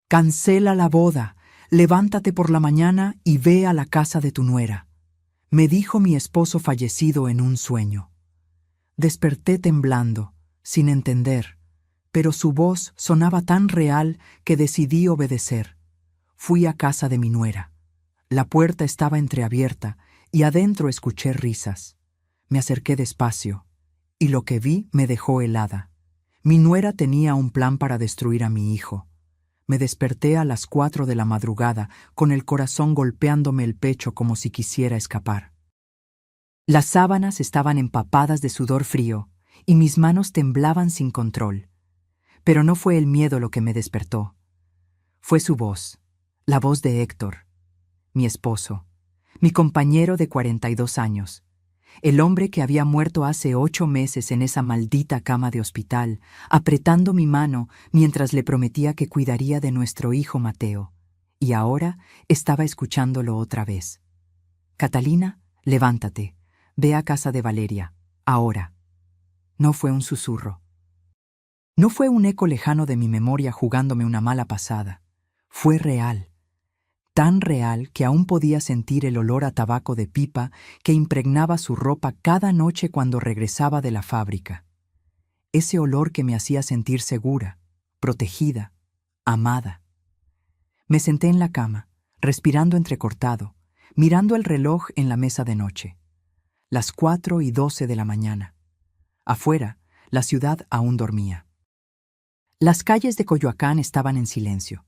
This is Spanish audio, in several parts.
Cancela la boda, levántate por la mañana y ve a la casa de tu nuera, me dijo mi esposo fallecido en un sueño. Desperté temblando, sin entender, pero su voz sonaba tan real que decidí obedecer. Fui a casa de mi nuera. La puerta estaba entreabierta y adentro escuché risas. Me acerqué despacio, y lo que vi me dejó helada. Mi nuera tenía un plan para destruir a mi hijo. Me desperté a las 4 de la madrugada, con el corazón golpeándome el pecho como si quisiera escapar. Las sábanas estaban empapadas de sudor frío, y mis manos temblaban sin control. Pero no fue el miedo lo que me despertó. Fue su voz, la voz de Héctor, mi esposo, mi compañero de 42 años, el hombre que había muerto hace 8 meses en esa maldita cama de hospital, apretando mi mano mientras le prometía que cuidaría de nuestro hijo Mateo, y ahora estaba escuchándolo otra vez. Catalina, levántate, ve a casa de Valeria, ahora. No fue un susurro. No fue un eco lejano de mi memoria jugándome una mala pasada. Fue real. Tan real que aún podía sentir el olor a tabaco de pipa que impregnaba su ropa cada noche cuando regresaba de la fábrica. Ese olor que me hacía sentir segura, protegida, amada. Me senté en la cama, respirando entrecortado, mirando el reloj en la mesa de noche. Las 4:12 de la mañana. Afuera, la ciudad aún dormía. Las calles de Coyoacán estaban en silencio,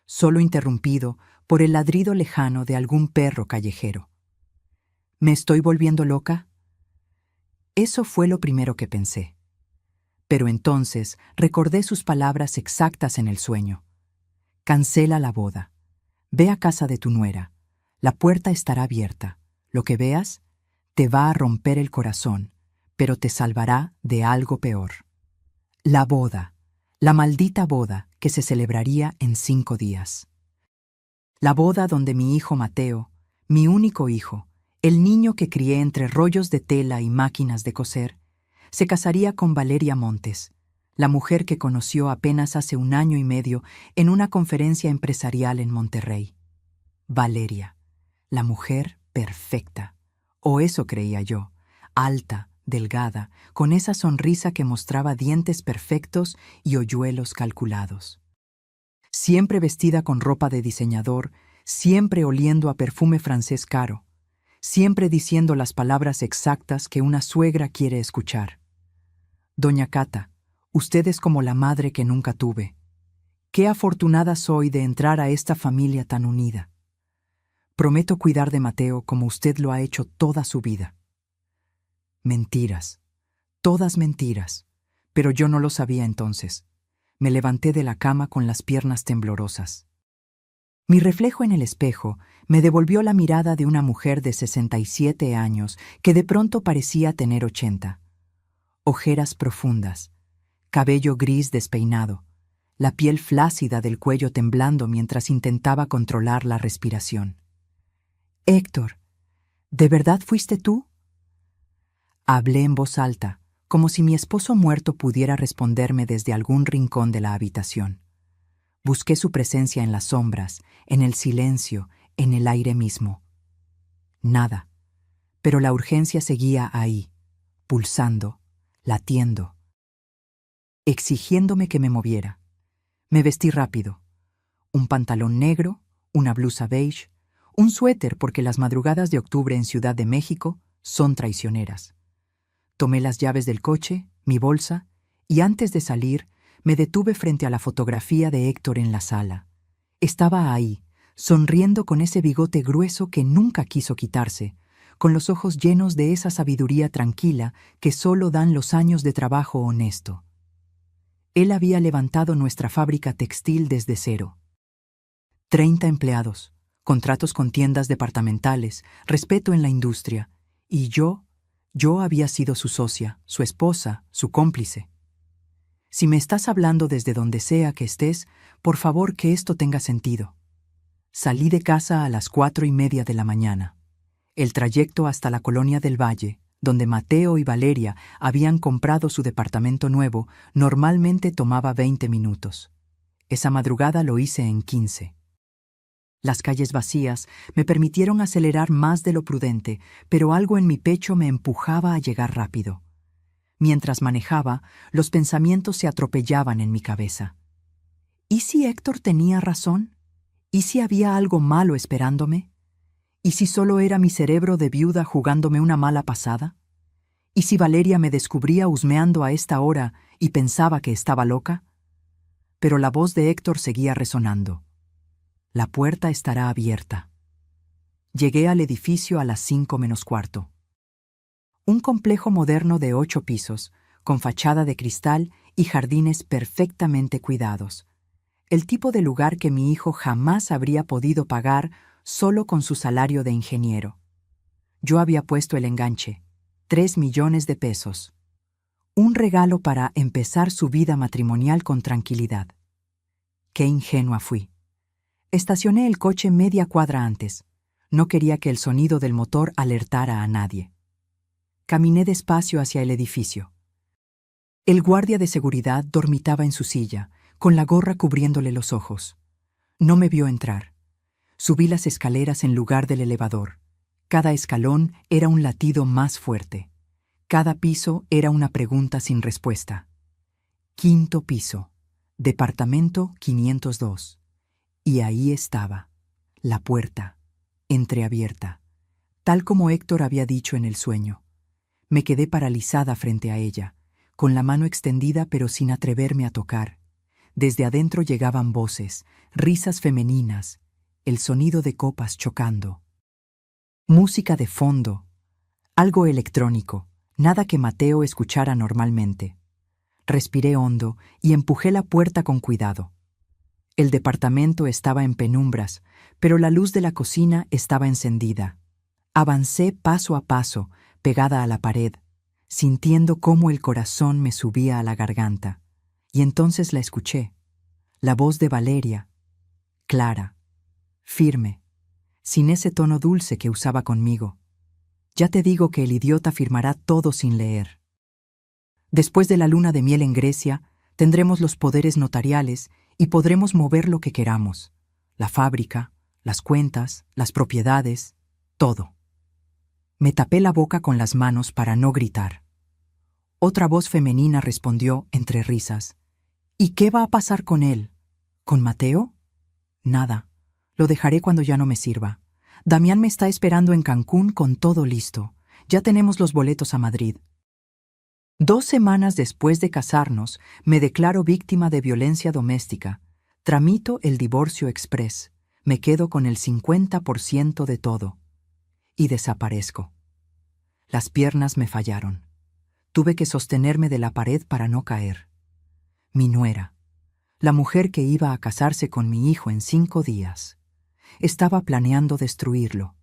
solo interrumpido por el ladrido lejano de algún perro callejero. ¿Me estoy volviendo loca? Eso fue lo primero que pensé. Pero entonces recordé sus palabras exactas en el sueño. Cancela la boda. Ve a casa de tu nuera. La puerta estará abierta. Lo que veas te va a romper el corazón, pero te salvará de algo peor. La boda, la maldita boda que se celebraría en 5 días. La boda donde mi hijo Mateo, mi único hijo, el niño que crié entre rollos de tela y máquinas de coser, se casaría con Valeria Montes, la mujer que conoció apenas hace 1 año y medio en una conferencia empresarial en Monterrey. Valeria, la mujer perfecta, o eso creía yo, alta, delgada, con esa sonrisa que mostraba dientes perfectos y hoyuelos calculados. Siempre vestida con ropa de diseñador, siempre oliendo a perfume francés caro, siempre diciendo las palabras exactas que una suegra quiere escuchar. Doña Cata, usted es como la madre que nunca tuve. Qué afortunada soy de entrar a esta familia tan unida. Prometo cuidar de Mateo como usted lo ha hecho toda su vida. Mentiras, todas mentiras, pero yo no lo sabía entonces. Me levanté de la cama con las piernas temblorosas. Mi reflejo en el espejo me devolvió la mirada de una mujer de 67 años que de pronto parecía tener 80. Ojeras profundas, cabello gris despeinado, la piel flácida del cuello temblando mientras intentaba controlar la respiración. «Héctor, ¿de verdad fuiste tú?» Hablé en voz alta, como si mi esposo muerto pudiera responderme desde algún rincón de la habitación. Busqué su presencia en las sombras, en el silencio, en el aire mismo. Nada, pero la urgencia seguía ahí, pulsando, latiendo, exigiéndome que me moviera. Me vestí rápido. Un pantalón negro, una blusa beige, un suéter porque las madrugadas de octubre en Ciudad de México son traicioneras. Tomé las llaves del coche, mi bolsa, y antes de salir, me detuve frente a la fotografía de Héctor en la sala. Estaba ahí, sonriendo con ese bigote grueso que nunca quiso quitarse, con los ojos llenos de esa sabiduría tranquila que solo dan los años de trabajo honesto. Él había levantado nuestra fábrica textil desde cero. 30 empleados, contratos con tiendas departamentales, respeto en la industria, y yo había sido su socia, su esposa, su cómplice. Si me estás hablando desde donde sea que estés, por favor que esto tenga sentido. Salí de casa a las 4:30 de la mañana. El trayecto hasta la Colonia del Valle, donde Mateo y Valeria habían comprado su departamento nuevo, normalmente tomaba 20 minutos. Esa madrugada lo hice en 15. Las calles vacías me permitieron acelerar más de lo prudente, pero algo en mi pecho me empujaba a llegar rápido. Mientras manejaba, los pensamientos se atropellaban en mi cabeza. ¿Y si Héctor tenía razón? ¿Y si había algo malo esperándome? ¿Y si solo era mi cerebro de viuda jugándome una mala pasada? ¿Y si Valeria me descubría husmeando a esta hora y pensaba que estaba loca? Pero la voz de Héctor seguía resonando. La puerta estará abierta. Llegué al edificio a las 5:45. Un complejo moderno de 8 pisos, con fachada de cristal y jardines perfectamente cuidados. El tipo de lugar que mi hijo jamás habría podido pagar solo con su salario de ingeniero. Yo había puesto el enganche, 3 millones de pesos. Un regalo para empezar su vida matrimonial con tranquilidad. Qué ingenua fui. Estacioné el coche media cuadra antes. No quería que el sonido del motor alertara a nadie. Caminé despacio hacia el edificio. El guardia de seguridad dormitaba en su silla, con la gorra cubriéndole los ojos. No me vio entrar. Subí las escaleras en lugar del elevador. Cada escalón era un latido más fuerte. Cada piso era una pregunta sin respuesta. 5.º piso, departamento 502. Y ahí estaba, la puerta, entreabierta, tal como Héctor había dicho en el sueño. Me quedé paralizada frente a ella, con la mano extendida pero sin atreverme a tocar. Desde adentro llegaban voces, risas femeninas, el sonido de copas chocando. Música de fondo, algo electrónico, nada que Mateo escuchara normalmente. Respiré hondo y empujé la puerta con cuidado. El departamento estaba en penumbras, pero la luz de la cocina estaba encendida. Avancé paso a paso, pegada a la pared, sintiendo cómo el corazón me subía a la garganta. Y entonces la escuché. La voz de Valeria, clara, firme, sin ese tono dulce que usaba conmigo. Ya te digo que el idiota firmará todo sin leer. Después de la luna de miel en Grecia, tendremos los poderes notariales y podremos mover lo que queramos. La fábrica, las cuentas, las propiedades, todo. Me tapé la boca con las manos para no gritar. Otra voz femenina respondió entre risas. ¿Y qué va a pasar con él? ¿Con Mateo? Nada. Lo dejaré cuando ya no me sirva. Damián me está esperando en Cancún con todo listo. Ya tenemos los boletos a Madrid. 2 semanas después de casarnos, me declaro víctima de violencia doméstica. Tramito el divorcio express. Me quedo con el 50% de todo. Y desaparezco. Las piernas me fallaron. Tuve que sostenerme de la pared para no caer. Mi nuera, la mujer que iba a casarse con mi hijo en 5 días, estaba planeando destruirlo.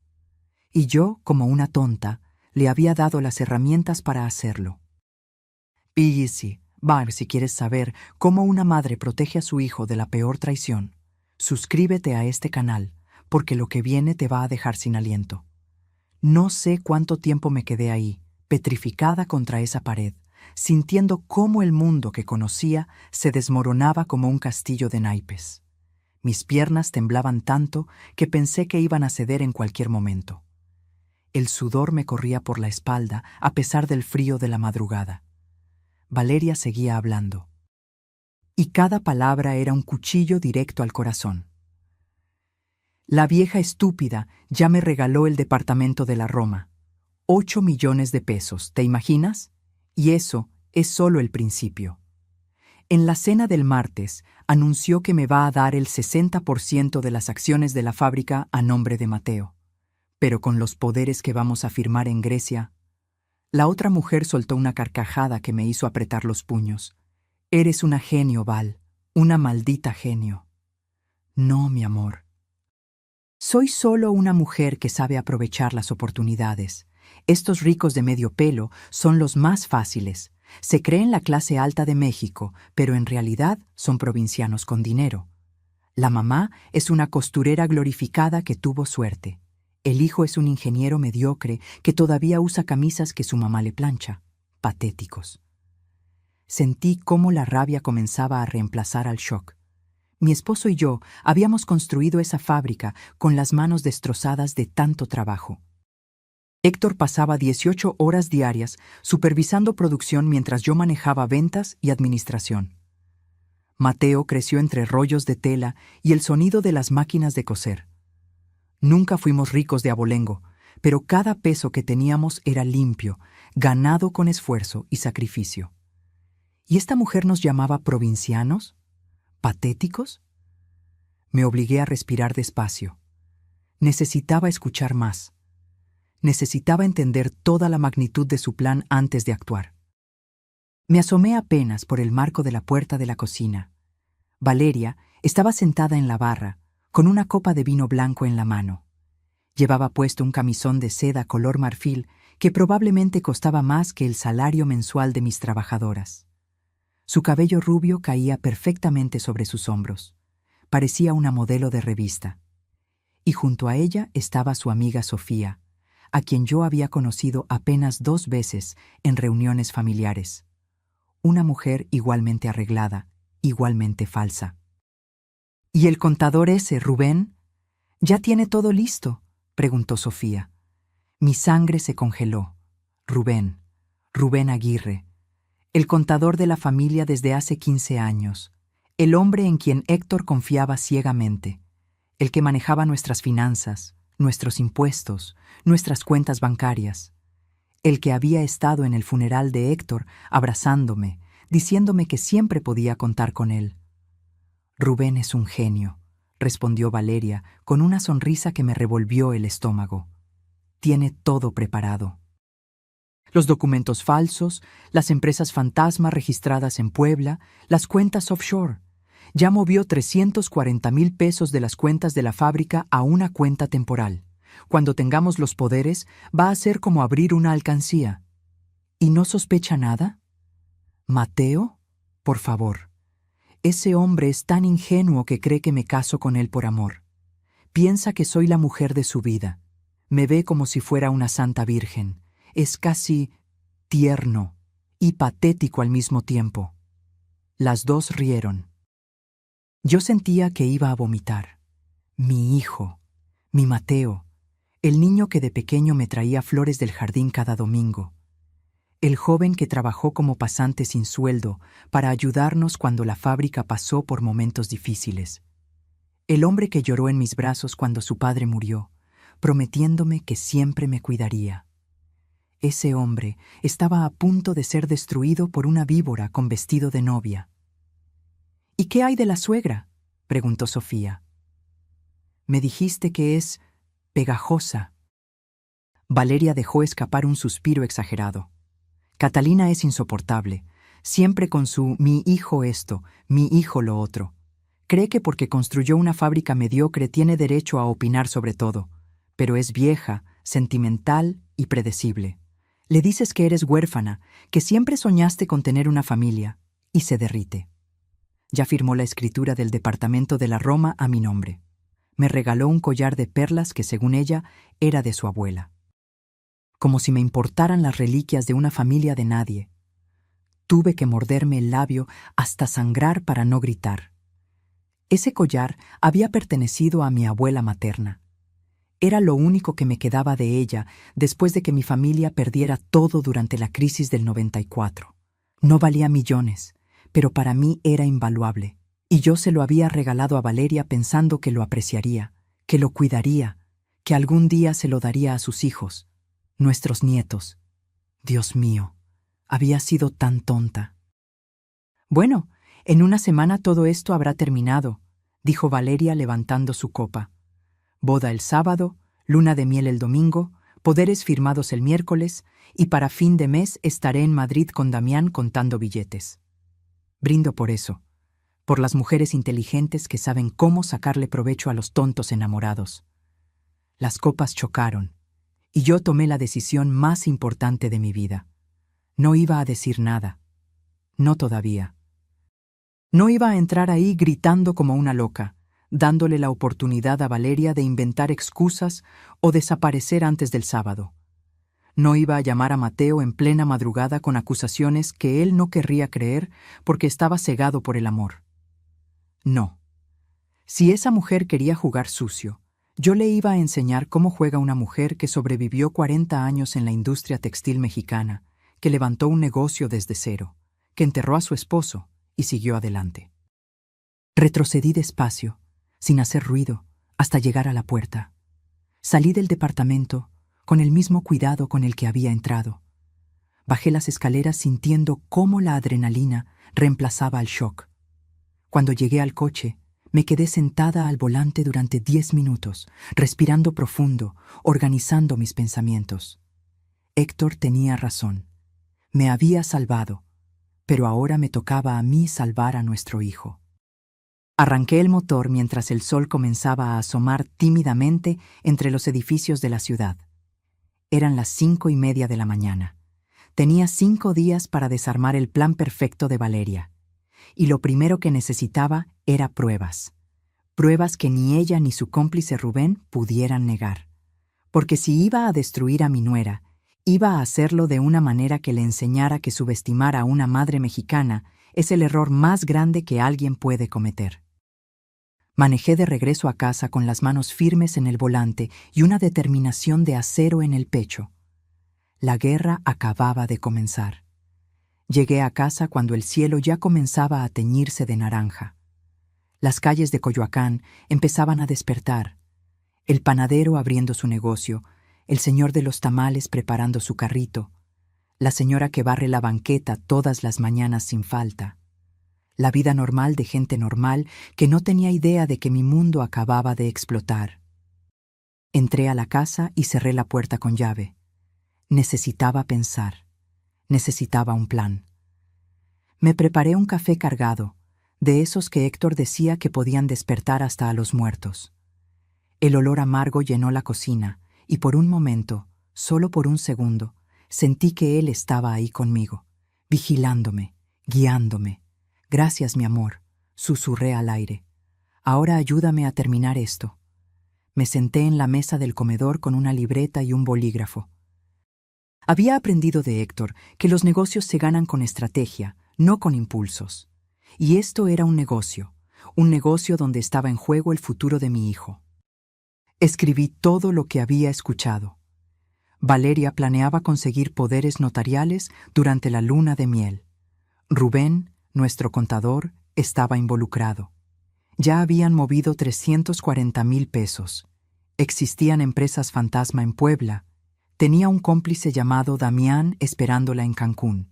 Y yo, como una tonta, le había dado las herramientas para hacerlo. Easy, Bar, si quieres saber cómo una madre protege a su hijo de la peor traición, suscríbete a este canal, porque lo que viene te va a dejar sin aliento. No sé cuánto tiempo me quedé ahí, petrificada contra esa pared, sintiendo cómo el mundo que conocía se desmoronaba como un castillo de naipes. Mis piernas temblaban tanto que pensé que iban a ceder en cualquier momento. El sudor me corría por la espalda a pesar del frío de la madrugada. Valeria seguía hablando. Y cada palabra era un cuchillo directo al corazón. La vieja estúpida ya me regaló el departamento de la Roma. 8 millones de pesos, ¿te imaginas? Y eso es solo el principio. En la cena del martes, anunció que me va a dar el 60% de las acciones de la fábrica a nombre de Mateo. Pero con los poderes que vamos a firmar en Grecia... La otra mujer soltó una carcajada que me hizo apretar los puños. Eres una genio, Val, una maldita genio. No, mi amor. Soy solo una mujer que sabe aprovechar las oportunidades. Estos ricos de medio pelo son los más fáciles. Se creen la clase alta de México, pero en realidad son provincianos con dinero. La mamá es una costurera glorificada que tuvo suerte. El hijo es un ingeniero mediocre que todavía usa camisas que su mamá le plancha. Patéticos. Sentí cómo la rabia comenzaba a reemplazar al shock. Mi esposo y yo habíamos construido esa fábrica con las manos destrozadas de tanto trabajo. Héctor pasaba 18 horas diarias supervisando producción mientras yo manejaba ventas y administración. Mateo creció entre rollos de tela y el sonido de las máquinas de coser. Nunca fuimos ricos de abolengo, pero cada peso que teníamos era limpio, ganado con esfuerzo y sacrificio. ¿Y esta mujer nos llamaba provincianos? ¿Patéticos? Me obligué a respirar despacio. Necesitaba escuchar más. Necesitaba entender toda la magnitud de su plan antes de actuar. Me asomé apenas por el marco de la puerta de la cocina. Valeria estaba sentada en la barra, con una copa de vino blanco en la mano. Llevaba puesto un camisón de seda color marfil que probablemente costaba más que el salario mensual de mis trabajadoras. Su cabello rubio caía perfectamente sobre sus hombros. Parecía una modelo de revista. Y junto a ella estaba su amiga Sofía, a quien yo había conocido apenas 2 veces en reuniones familiares. Una mujer igualmente arreglada, igualmente falsa. ¿Y el contador ese, Rubén? ¿Ya tiene todo listo?, preguntó Sofía. Mi sangre se congeló. Rubén Aguirre, el contador de la familia desde hace 15 años, el hombre en quien Héctor confiaba ciegamente, el que manejaba nuestras finanzas, nuestros impuestos, nuestras cuentas bancarias, el que había estado en el funeral de Héctor abrazándome, diciéndome que siempre podía contar con él. Rubén es un genio, respondió Valeria con una sonrisa que me revolvió el estómago. Tiene todo preparado. Los documentos falsos, las empresas fantasma registradas en Puebla, las cuentas offshore. Ya movió 340,000 pesos de las cuentas de la fábrica a una cuenta temporal. Cuando tengamos los poderes, va a ser como abrir una alcancía. ¿Y no sospecha nada? ¿Mateo? Por favor. Ese hombre es tan ingenuo que cree que me caso con él por amor. Piensa que soy la mujer de su vida. Me ve como si fuera una santa virgen. Es casi tierno y patético al mismo tiempo. Las dos rieron. Yo sentía que iba a vomitar. Mi hijo, mi Mateo, el niño que de pequeño me traía flores del jardín cada domingo. El joven que trabajó como pasante sin sueldo para ayudarnos cuando la fábrica pasó por momentos difíciles. El hombre que lloró en mis brazos cuando su padre murió, prometiéndome que siempre me cuidaría. Ese hombre estaba a punto de ser destruido por una víbora con vestido de novia. ¿Y qué hay de la suegra?, preguntó Sofía. Me dijiste que es pegajosa. Valeria dejó escapar un suspiro exagerado. Catalina es insoportable, siempre con su mi hijo esto, mi hijo lo otro. Cree que porque construyó una fábrica mediocre tiene derecho a opinar sobre todo, pero es vieja, sentimental y predecible. Le dices que eres huérfana, que siempre soñaste con tener una familia, y se derrite. Ya firmó la escritura del departamento de la Roma a mi nombre. Me regaló un collar de perlas que, según ella, era de su abuela. Como si me importaran las reliquias de una familia de nadie. Tuve que morderme el labio hasta sangrar para no gritar. Ese collar había pertenecido a mi abuela materna. Era lo único que me quedaba de ella después de que mi familia perdiera todo durante la crisis del 94. No valía millones, pero para mí era invaluable, y yo se lo había regalado a Valeria pensando que lo apreciaría, que lo cuidaría, que algún día se lo daría a sus hijos, nuestros nietos. Dios mío, había sido tan tonta. Bueno, en una semana todo esto habrá terminado, dijo Valeria levantando su copa. Boda el sábado, luna de miel el domingo, poderes firmados el miércoles, y para fin de mes estaré en Madrid con Damián contando billetes. Brindo por eso, por las mujeres inteligentes que saben cómo sacarle provecho a los tontos enamorados. Las copas chocaron, y yo tomé la decisión más importante de mi vida. No iba a decir nada. No todavía. No iba a entrar ahí gritando como una loca, dándole la oportunidad a Valeria de inventar excusas o desaparecer antes del sábado. No iba a llamar a Mateo en plena madrugada con acusaciones que él no querría creer porque estaba cegado por el amor. No, Si esa mujer quería jugar sucio, yo le iba a enseñar cómo juega una mujer que sobrevivió 40 años en la industria textil mexicana, que levantó un negocio desde cero, que enterró a su esposo y siguió adelante. Retrocedí despacio, sin hacer ruido, hasta llegar a la puerta. Salí del departamento con el mismo cuidado con el que había entrado. Bajé las escaleras sintiendo cómo la adrenalina reemplazaba al shock. Cuando llegué al coche, me quedé sentada al volante durante 10 minutos, respirando profundo, organizando mis pensamientos. Héctor tenía razón. Me había salvado, pero ahora me tocaba a mí salvar a nuestro hijo. Arranqué el motor mientras el sol comenzaba a asomar tímidamente entre los edificios de la ciudad. Eran las 5:30 de la mañana. Tenía 5 días para desarmar el plan perfecto de Valeria. Y lo primero que necesitaba era pruebas. Pruebas que ni ella ni su cómplice Rubén pudieran negar. Porque si iba a destruir a mi nuera, iba a hacerlo de una manera que le enseñara que subestimar a una madre mexicana es el error más grande que alguien puede cometer. Manejé de regreso a casa con las manos firmes en el volante y una determinación de acero en el pecho. La guerra acababa de comenzar. Llegué a casa cuando el cielo ya comenzaba a teñirse de naranja. Las calles de Coyoacán empezaban a despertar. El panadero abriendo su negocio, el señor de los tamales preparando su carrito, la señora que barre la banqueta todas las mañanas sin falta. La vida normal de gente normal que no tenía idea de que mi mundo acababa de explotar. Entré a la casa y cerré la puerta con llave. Necesitaba pensar. Necesitaba un plan. Me preparé un café cargado, de esos que Héctor decía que podían despertar hasta a los muertos. El olor amargo llenó la cocina y por un momento, solo por un segundo, sentí que él estaba ahí conmigo, vigilándome, guiándome. «Gracias, mi amor», susurré al aire. «Ahora ayúdame a terminar esto». Me senté en la mesa del comedor con una libreta y un bolígrafo. Había aprendido de Héctor que los negocios se ganan con estrategia, no con impulsos. Y esto era un negocio donde estaba en juego el futuro de mi hijo. Escribí todo lo que había escuchado. Valeria planeaba conseguir poderes notariales durante la luna de miel. Rubén, nuestro contador, estaba involucrado. Ya habían movido 340,000 pesos. Existían empresas fantasma en Puebla. Tenía un cómplice llamado Damián esperándola en Cancún.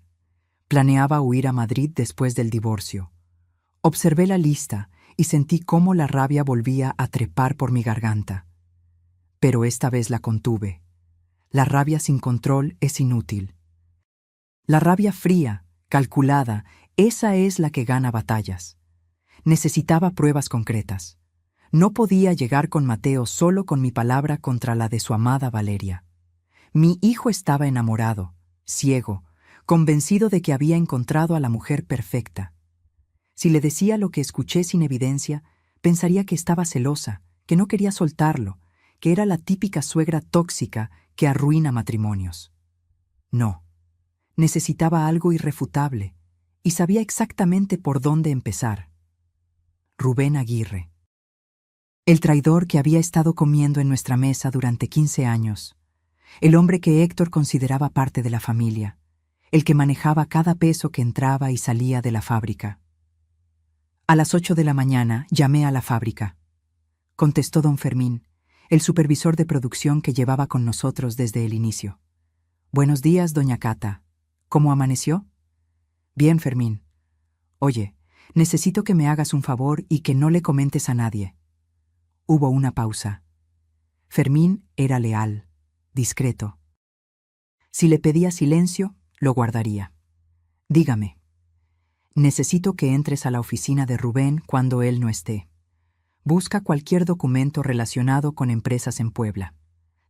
Planeaba huir a Madrid después del divorcio. Observé la lista y sentí cómo la rabia volvía a trepar por mi garganta. Pero esta vez la contuve. La rabia sin control es inútil. La rabia fría, calculada, esa es la que gana batallas. Necesitaba pruebas concretas. No podía llegar con Mateo solo con mi palabra contra la de su amada Valeria. Mi hijo estaba enamorado, ciego, convencido de que había encontrado a la mujer perfecta. Si le decía lo que escuché sin evidencia, pensaría que estaba celosa, que no quería soltarlo, que era la típica suegra tóxica que arruina matrimonios. No. Necesitaba algo irrefutable, y sabía exactamente por dónde empezar. Rubén Aguirre. El traidor que había estado comiendo en nuestra mesa durante 15 años. El hombre que Héctor consideraba parte de la familia. El que manejaba cada peso que entraba y salía de la fábrica. A las 8 de la mañana llamé a la fábrica. Contestó don Fermín, el supervisor de producción que llevaba con nosotros desde el inicio. «Buenos días, doña Cata. ¿Cómo amaneció?» «Bien, Fermín. Oye, necesito que me hagas un favor y que no le comentes a nadie». Hubo una pausa. Fermín era leal, discreto. Si le pedía silencio, lo guardaría. «Dígame». «Necesito que entres a la oficina de Rubén cuando él no esté. Busca cualquier documento relacionado con empresas en Puebla.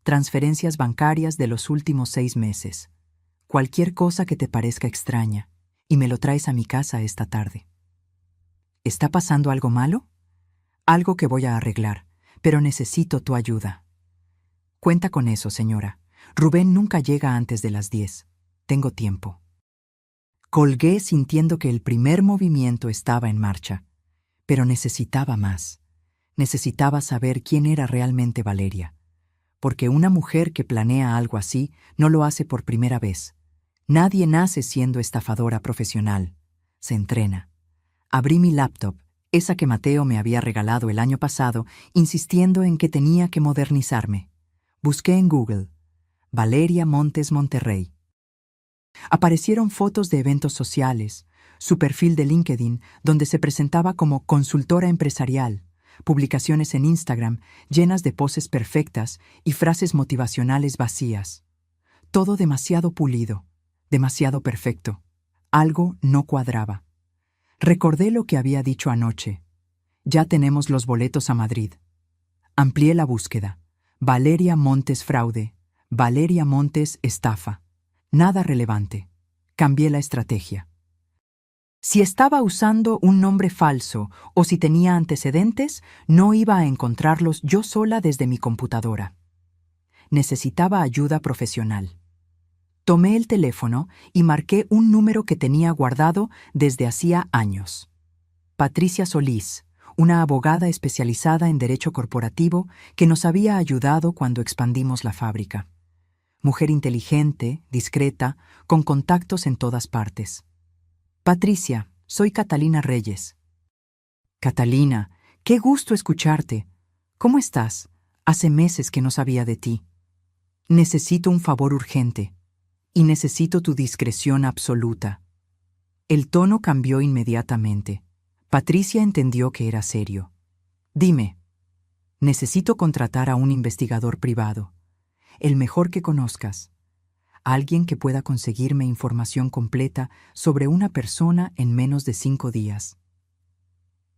Transferencias bancarias de los últimos 6 meses. Cualquier cosa que te parezca extraña, y me lo traes a mi casa esta tarde». «¿Está pasando algo malo?» «Algo que voy a arreglar, pero necesito tu ayuda». «Cuenta con eso, señora. Rubén nunca llega antes de las 10. Tengo tiempo». Colgué sintiendo que el primer movimiento estaba en marcha, pero necesitaba más. Necesitaba saber quién era realmente Valeria, porque una mujer que planea algo así no lo hace por primera vez. Nadie nace siendo estafadora profesional. Se entrena. Abrí mi laptop, esa que Mateo me había regalado el año pasado, insistiendo en que tenía que modernizarme. Busqué en Google, Valeria Montes Monterrey. Aparecieron fotos de eventos sociales, su perfil de LinkedIn, donde se presentaba como consultora empresarial, publicaciones en Instagram llenas de poses perfectas y frases motivacionales vacías. Todo demasiado pulido, demasiado perfecto. Algo no cuadraba. Recordé lo que había dicho anoche. Ya tenemos los boletos a Madrid. Amplié la búsqueda. Valeria Montes fraude. Valeria Montes estafa. Nada relevante. Cambié la estrategia. Si estaba usando un nombre falso o si tenía antecedentes, no iba a encontrarlos yo sola desde mi computadora. Necesitaba ayuda profesional. Tomé el teléfono y marqué un número que tenía guardado desde hacía años. Patricia Solís, una abogada especializada en derecho corporativo que nos había ayudado cuando expandimos la fábrica. Mujer inteligente, discreta, con contactos en todas partes. Patricia, soy Catalina Reyes. Catalina, qué gusto escucharte. ¿Cómo estás? Hace meses que no sabía de ti. Necesito un favor urgente. Y necesito tu discreción absoluta. El tono cambió inmediatamente. Patricia entendió que era serio. Dime, necesito contratar a un investigador privado, el mejor que conozcas, alguien que pueda conseguirme información completa sobre una persona en menos de 5 días.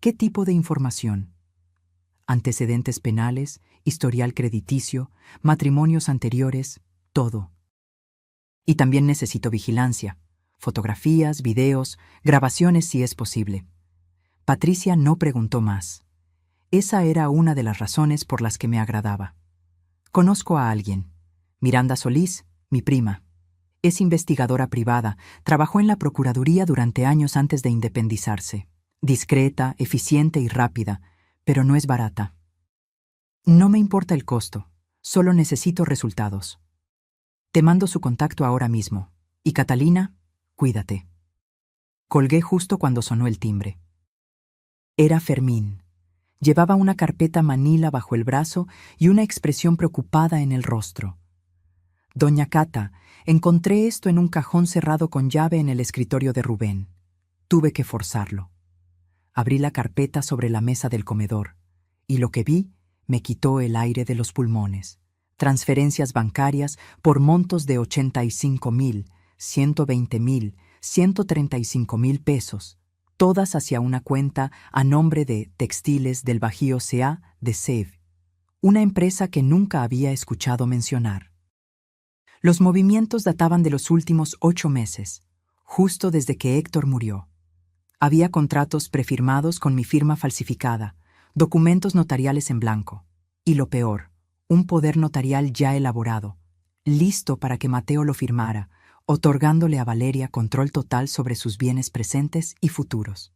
¿Qué tipo de información? Antecedentes penales, historial crediticio, matrimonios anteriores, todo. Y también necesito vigilancia, fotografías, videos, grabaciones si es posible. Patricia no preguntó más. Esa era una de las razones por las que me agradaba. Conozco a alguien. Miranda Solís, mi prima. Es investigadora privada, trabajó en la Procuraduría durante años antes de independizarse. Discreta, eficiente y rápida, pero no es barata. No me importa el costo, solo necesito resultados. Te mando su contacto ahora mismo. Y Catalina, cuídate. Colgué justo cuando sonó el timbre. Era Fermín. Llevaba una carpeta manila bajo el brazo y una expresión preocupada en el rostro. Doña Cata, encontré esto en un cajón cerrado con llave en el escritorio de Rubén. Tuve que forzarlo. Abrí la carpeta sobre la mesa del comedor, y lo que vi me quitó el aire de los pulmones. Transferencias bancarias por montos de 85,000, 120,000, 135,000 pesos, todas hacia una cuenta a nombre de Textiles del Bajío C.A. de SEV, una empresa que nunca había escuchado mencionar. Los movimientos databan de los últimos 8 meses, justo desde que Héctor murió. Había contratos prefirmados con mi firma falsificada, documentos notariales en blanco, y lo peor, un poder notarial ya elaborado, listo para que Mateo lo firmara, otorgándole a Valeria control total sobre sus bienes presentes y futuros.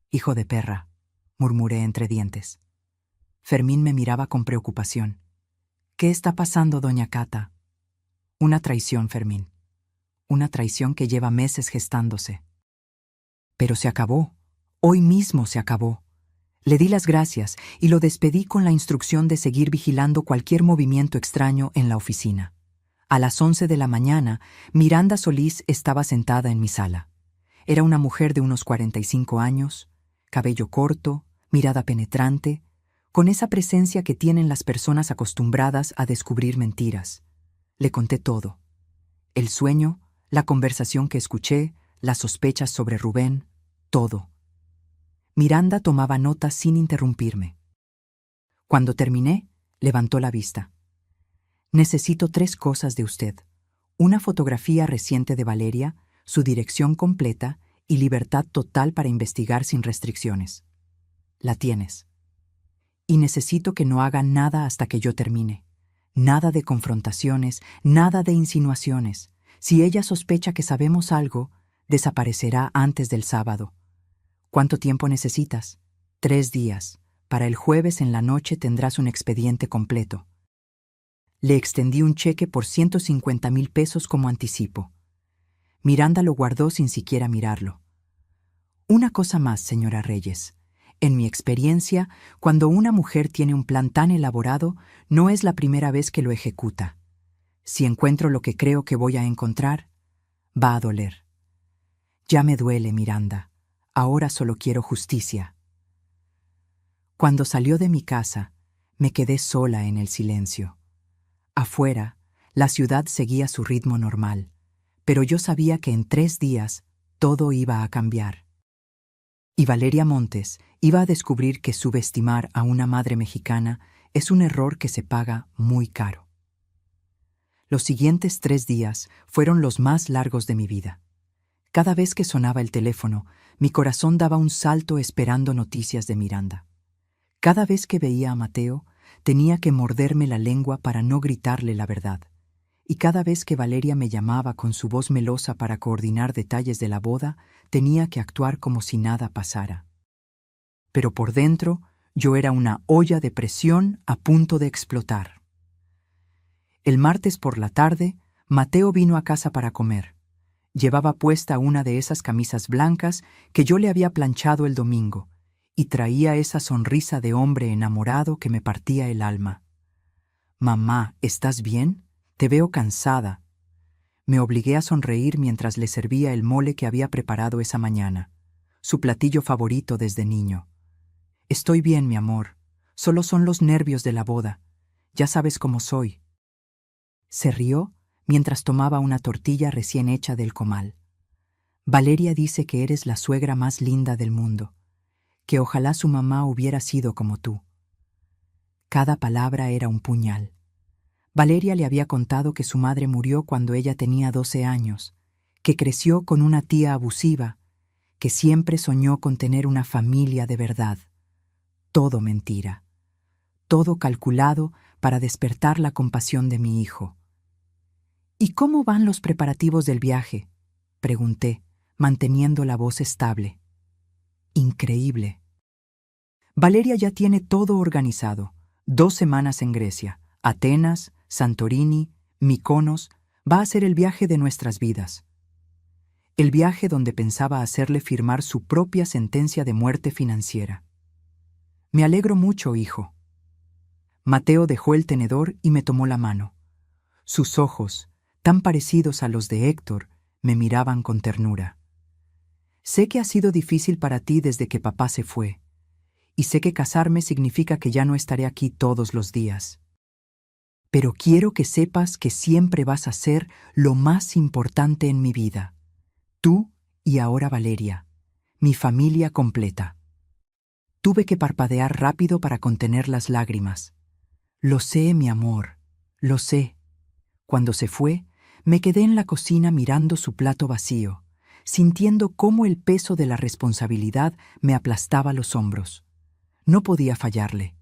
«Hijo de perra», murmuré entre dientes. Fermín me miraba con preocupación. «¿Qué está pasando, doña Cata?» «Una traición, Fermín. Una traición que lleva meses gestándose». «Pero se acabó. Hoy mismo se acabó». Le di las gracias y lo despedí con la instrucción de seguir vigilando cualquier movimiento extraño en la oficina. A las 11 de la mañana, Miranda Solís estaba sentada en mi sala. Era una mujer de unos 45 años, cabello corto, mirada penetrante, con esa presencia que tienen las personas acostumbradas a descubrir mentiras. Le conté todo. El sueño, la conversación que escuché, las sospechas sobre Rubén, todo. Miranda tomaba notas sin interrumpirme. Cuando terminé, levantó la vista. «Necesito 3 cosas de usted: una fotografía reciente de Valeria, su dirección completa y libertad total para investigar sin restricciones. La tienes. Y necesito que no haga nada hasta que yo termine. Nada de confrontaciones, nada de insinuaciones. Si ella sospecha que sabemos algo, desaparecerá antes del sábado. ¿Cuánto tiempo necesitas? 3 días. Para el jueves en la noche tendrás un expediente completo. Le extendí un cheque por 150,000 pesos como anticipo. Miranda lo guardó sin siquiera mirarlo. Una cosa más, señora Reyes. En mi experiencia, cuando una mujer tiene un plan tan elaborado, no es la primera vez que lo ejecuta. Si encuentro lo que creo que voy a encontrar, va a doler. Ya me duele, Miranda. Ahora solo quiero justicia. Cuando salió de mi casa, me quedé sola en el silencio. Afuera, la ciudad seguía su ritmo normal, pero yo sabía que en 3 días todo iba a cambiar. Y Valeria Montes iba a descubrir que subestimar a una madre mexicana es un error que se paga muy caro. Los siguientes 3 días fueron los más largos de mi vida. Cada vez que sonaba el teléfono, mi corazón daba un salto esperando noticias de Miranda. Cada vez que veía a Mateo, tenía que morderme la lengua para no gritarle la verdad. Y cada vez que Valeria me llamaba con su voz melosa para coordinar detalles de la boda, tenía que actuar como si nada pasara. Pero por dentro, yo era una olla de presión a punto de explotar. El martes por la tarde, Mateo vino a casa para comer. Llevaba puesta una de esas camisas blancas que yo le había planchado el domingo, y traía esa sonrisa de hombre enamorado que me partía el alma. «Mamá, ¿estás bien? Te veo cansada». Me obligué a sonreír mientras le servía el mole que había preparado esa mañana, su platillo favorito desde niño. «Estoy bien, mi amor. Solo son los nervios de la boda. Ya sabes cómo soy». Se rió mientras tomaba una tortilla recién hecha del comal. «Valeria dice que eres la suegra más linda del mundo, que ojalá su mamá hubiera sido como tú». Cada palabra era un puñal. Valeria le había contado que su madre murió cuando ella tenía 12 años, que creció con una tía abusiva, que siempre soñó con tener una familia de verdad. Todo mentira. Todo calculado para despertar la compasión de mi hijo. «¿Y cómo van los preparativos del viaje?», pregunté, manteniendo la voz estable. «Increíble. Valeria ya tiene todo organizado. 2 semanas en Grecia, Atenas, Santorini, Mykonos. Va a ser el viaje de nuestras vidas. El viaje donde pensaba hacerle firmar su propia sentencia de muerte financiera. Me alegro mucho, hijo». Mateo dejó el tenedor y me tomó la mano. Sus ojos, tan parecidos a los de Héctor, me miraban con ternura. «Sé que ha sido difícil para ti desde que papá se fue, y sé que casarme significa que ya no estaré aquí todos los días. Pero quiero que sepas que siempre vas a ser lo más importante en mi vida. Tú y ahora Valeria, mi familia completa». Tuve que parpadear rápido para contener las lágrimas. «Lo sé, mi amor, lo sé». Cuando se fue, me quedé en la cocina mirando su plato vacío, sintiendo cómo el peso de la responsabilidad me aplastaba los hombros. No podía fallarle,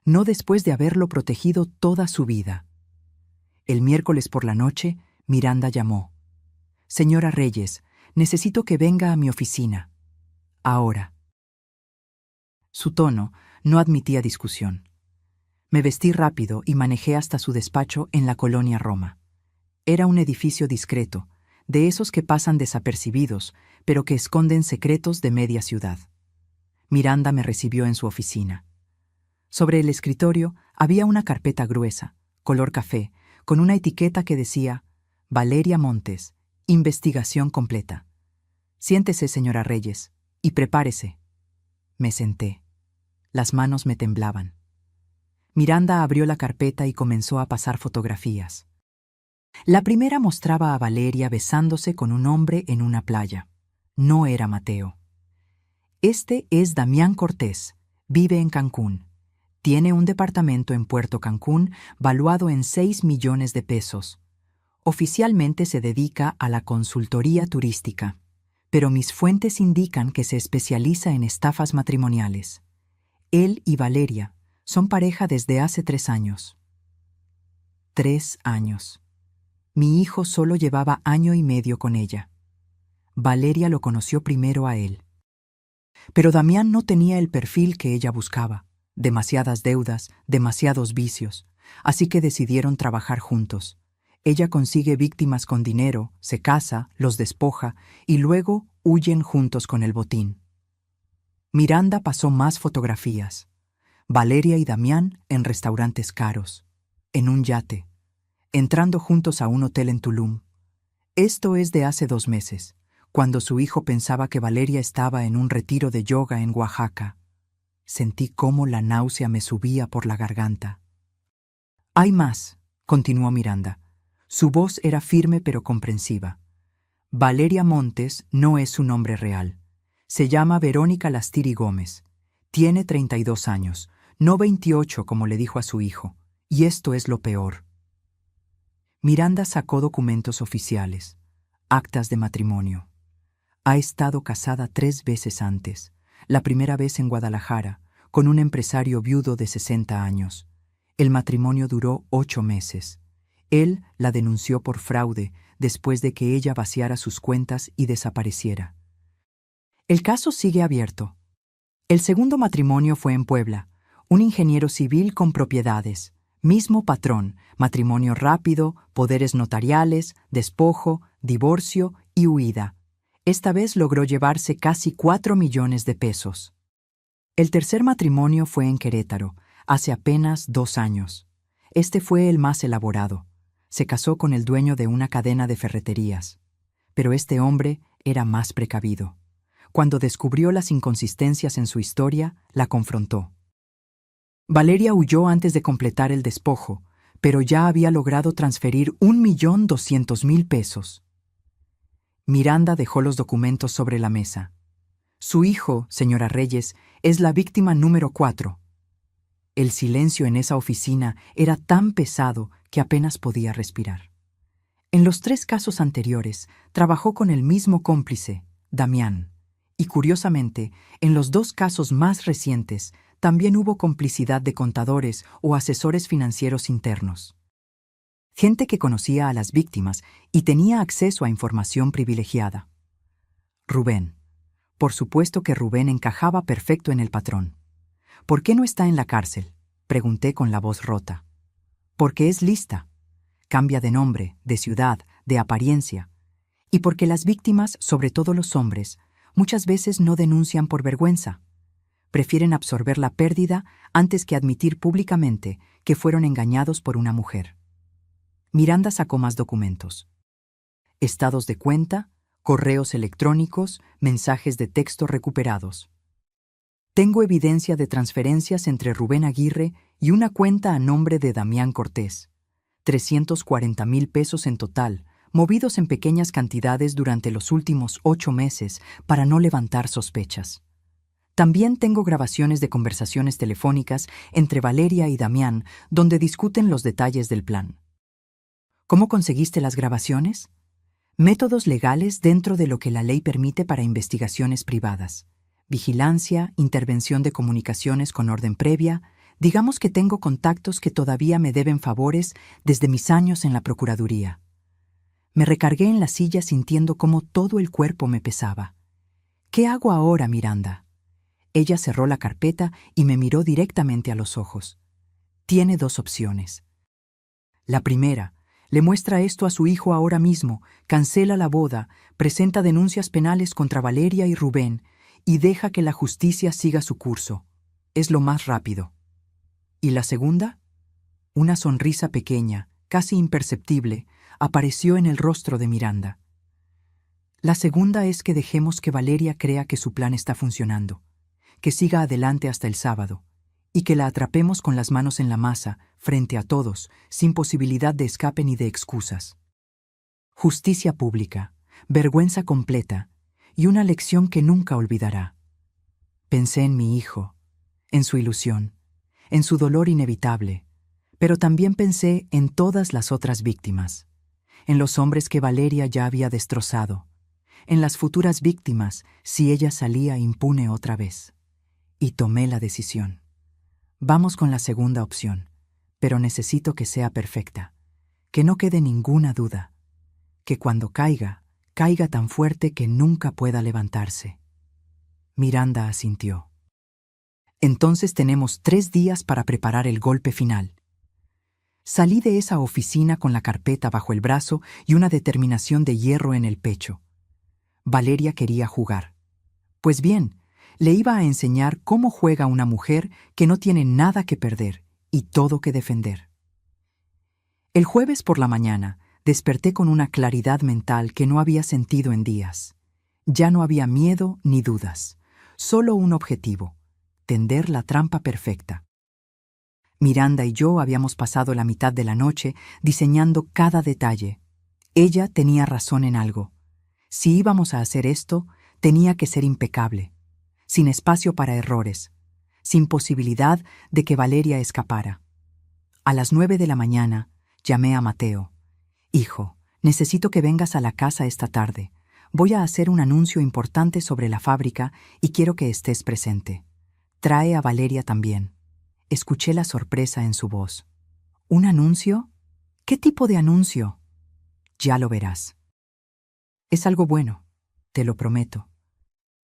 no después de haberlo protegido toda su vida. El miércoles por la noche, Miranda llamó. «Señora Reyes, necesito que venga a mi oficina. Ahora». Su tono no admitía discusión. Me vestí rápido y manejé hasta su despacho en la colonia Roma. Era un edificio discreto, de esos que pasan desapercibidos, pero que esconden secretos de media ciudad. Miranda me recibió en su oficina. Sobre el escritorio había una carpeta gruesa, color café, con una etiqueta que decía «Valeria Montes, investigación completa». «Siéntese, señora Reyes, y prepárese». Me senté. Las manos me temblaban. Miranda abrió la carpeta y comenzó a pasar fotografías. La primera mostraba a Valeria besándose con un hombre en una playa. No era Mateo. «Este es Damián Cortés. Vive en Cancún. Tiene un departamento en Puerto Cancún valuado en 6 millones de pesos. Oficialmente se dedica a la consultoría turística, pero mis fuentes indican que se especializa en estafas matrimoniales. Él y Valeria son pareja desde hace 3 años». 3 años. Mi hijo solo llevaba 1 año y medio con ella. Valeria lo conoció primero a él. Pero Damián no tenía el perfil que ella buscaba. demasiadas deudas, demasiados vicios, así que decidieron trabajar juntos. Ella consigue víctimas con dinero, se casa, los despoja y luego huyen juntos con el botín. Miranda pasó más fotografías. Valeria y Damián en restaurantes caros, en un yate, entrando juntos a un hotel en Tulum. Esto es de hace 2 meses, cuando su hijo pensaba que Valeria estaba en un retiro de yoga en Oaxaca. Sentí cómo la náusea me subía por la garganta. «Hay más», continuó Miranda. Su voz era firme pero comprensiva. «Valeria Montes no es su nombre real. Se llama Verónica Lastiri Gómez. Tiene 32 años, no 28 como le dijo a su hijo. Y esto es lo peor». Miranda sacó documentos oficiales, actas de matrimonio. Ha estado casada 3 veces antes, la primera vez en Guadalajara, con un empresario viudo de 60 años. El matrimonio duró 8 meses. Él la denunció por fraude después de que ella vaciara sus cuentas y desapareciera. El caso sigue abierto. El segundo matrimonio fue en Puebla, un ingeniero civil con propiedades, mismo patrón, matrimonio rápido, poderes notariales, despojo, divorcio y huida. Esta vez logró llevarse casi 4 millones de pesos. El tercer matrimonio fue en Querétaro, hace apenas 2 años. Este fue el más elaborado. Se casó con el dueño de una cadena de ferreterías. Pero este hombre era más precavido. Cuando descubrió las inconsistencias en su historia, la confrontó. Valeria huyó antes de completar el despojo, pero ya había logrado transferir 1.200.000 pesos. Miranda dejó los documentos sobre la mesa. Su hijo, señora Reyes, es la víctima número 4. El silencio en esa oficina era tan pesado que apenas podía respirar. En los 3 casos anteriores, trabajó con el mismo cómplice, Damián, y curiosamente, en los 2 casos más recientes, también hubo complicidad de contadores o asesores financieros internos. Gente que conocía a las víctimas y tenía acceso a información privilegiada. Rubén. Por supuesto que Rubén encajaba perfecto en el patrón. «¿Por qué no está en la cárcel?», pregunté con la voz rota. «Porque es lista. Cambia de nombre, de ciudad, de apariencia. Y porque las víctimas, sobre todo los hombres, muchas veces no denuncian por vergüenza. Prefieren absorber la pérdida antes que admitir públicamente que fueron engañados por una mujer». Miranda sacó más documentos. Estados de cuenta, correos electrónicos, mensajes de texto recuperados. «Tengo evidencia de transferencias entre Rubén Aguirre y una cuenta a nombre de Damián Cortés. 340.000 pesos en total, movidos en pequeñas cantidades durante los últimos 8 meses para no levantar sospechas. También tengo grabaciones de conversaciones telefónicas entre Valeria y Damián donde discuten los detalles del plan». «¿Cómo conseguiste las grabaciones?». «Métodos legales dentro de lo que la ley permite para investigaciones privadas. Vigilancia, intervención de comunicaciones con orden previa. Digamos que tengo contactos que todavía me deben favores desde mis años en la Procuraduría». Me recargué en la silla sintiendo cómo todo el cuerpo me pesaba. «¿Qué hago ahora, Miranda?». Ella cerró la carpeta y me miró directamente a los ojos. «Tiene 2 opciones. La primera, le muestra esto a su hijo ahora mismo, cancela la boda, presenta denuncias penales contra Valeria y Rubén y deja que la justicia siga su curso. Es lo más rápido. ¿Y la segunda?». Una sonrisa pequeña, casi imperceptible, apareció en el rostro de Miranda. «La segunda es que dejemos que Valeria crea que su plan está funcionando, que siga adelante hasta el sábado, y que la atrapemos con las manos en la masa, frente a todos, sin posibilidad de escape ni de excusas. Justicia pública, vergüenza completa, y una lección que nunca olvidará». Pensé en mi hijo, en su ilusión, en su dolor inevitable, pero también pensé en todas las otras víctimas, en los hombres que Valeria ya había destrozado, en las futuras víctimas si ella salía impune otra vez. Y tomé la decisión. Vamos con la segunda opción, pero necesito que sea perfecta, que no quede ninguna duda, que cuando caiga, caiga tan fuerte que nunca pueda levantarse. Miranda asintió. Entonces tenemos 3 días para preparar el golpe final. Salí de esa oficina con la carpeta bajo el brazo y una determinación de hierro en el pecho. Valeria quería jugar. Pues bien, le iba a enseñar cómo juega una mujer que no tiene nada que perder y todo que defender. El jueves por la mañana desperté con una claridad mental que no había sentido en días. Ya no había miedo ni dudas, solo un objetivo: tender la trampa perfecta. Miranda y yo habíamos pasado la mitad de la noche diseñando cada detalle. Ella tenía razón en algo. Si íbamos a hacer esto, tenía que ser impecable, sin espacio para errores, sin posibilidad de que Valeria escapara. A las 9 de la mañana, llamé a Mateo. «Hijo, necesito que vengas a la casa esta tarde. Voy a hacer un anuncio importante sobre la fábrica y quiero que estés presente. Trae a Valeria también». Escuché la sorpresa en su voz. «¿Un anuncio? ¿Qué tipo de anuncio?» «Ya lo verás. Es algo bueno, te lo prometo.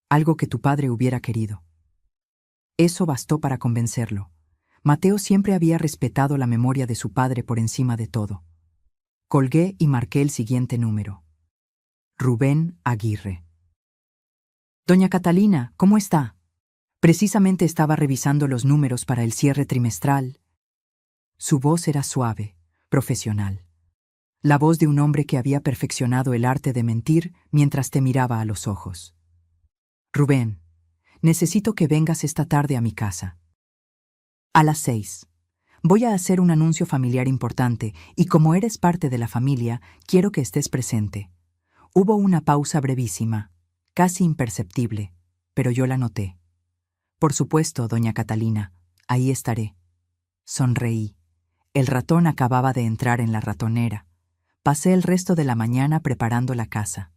Algo que tu padre hubiera querido». Eso bastó para convencerlo. Mateo siempre había respetado la memoria de su padre por encima de todo. Colgué y marqué el siguiente número. Rubén Aguirre. «Doña Catalina, ¿cómo está?» Precisamente estaba revisando los números para el cierre trimestral. Su voz era suave, profesional. La voz de un hombre que había perfeccionado el arte de mentir mientras te miraba a los ojos. «Rubén, necesito que vengas esta tarde a mi casa. A las 6. Voy a hacer un anuncio familiar importante y como eres parte de la familia, quiero que estés presente». Hubo una pausa brevísima, casi imperceptible, pero yo la noté. «Por supuesto, doña Catalina, ahí estaré». Sonreí. El ratón acababa de entrar en la ratonera. Pasé el resto de la mañana preparando la casa.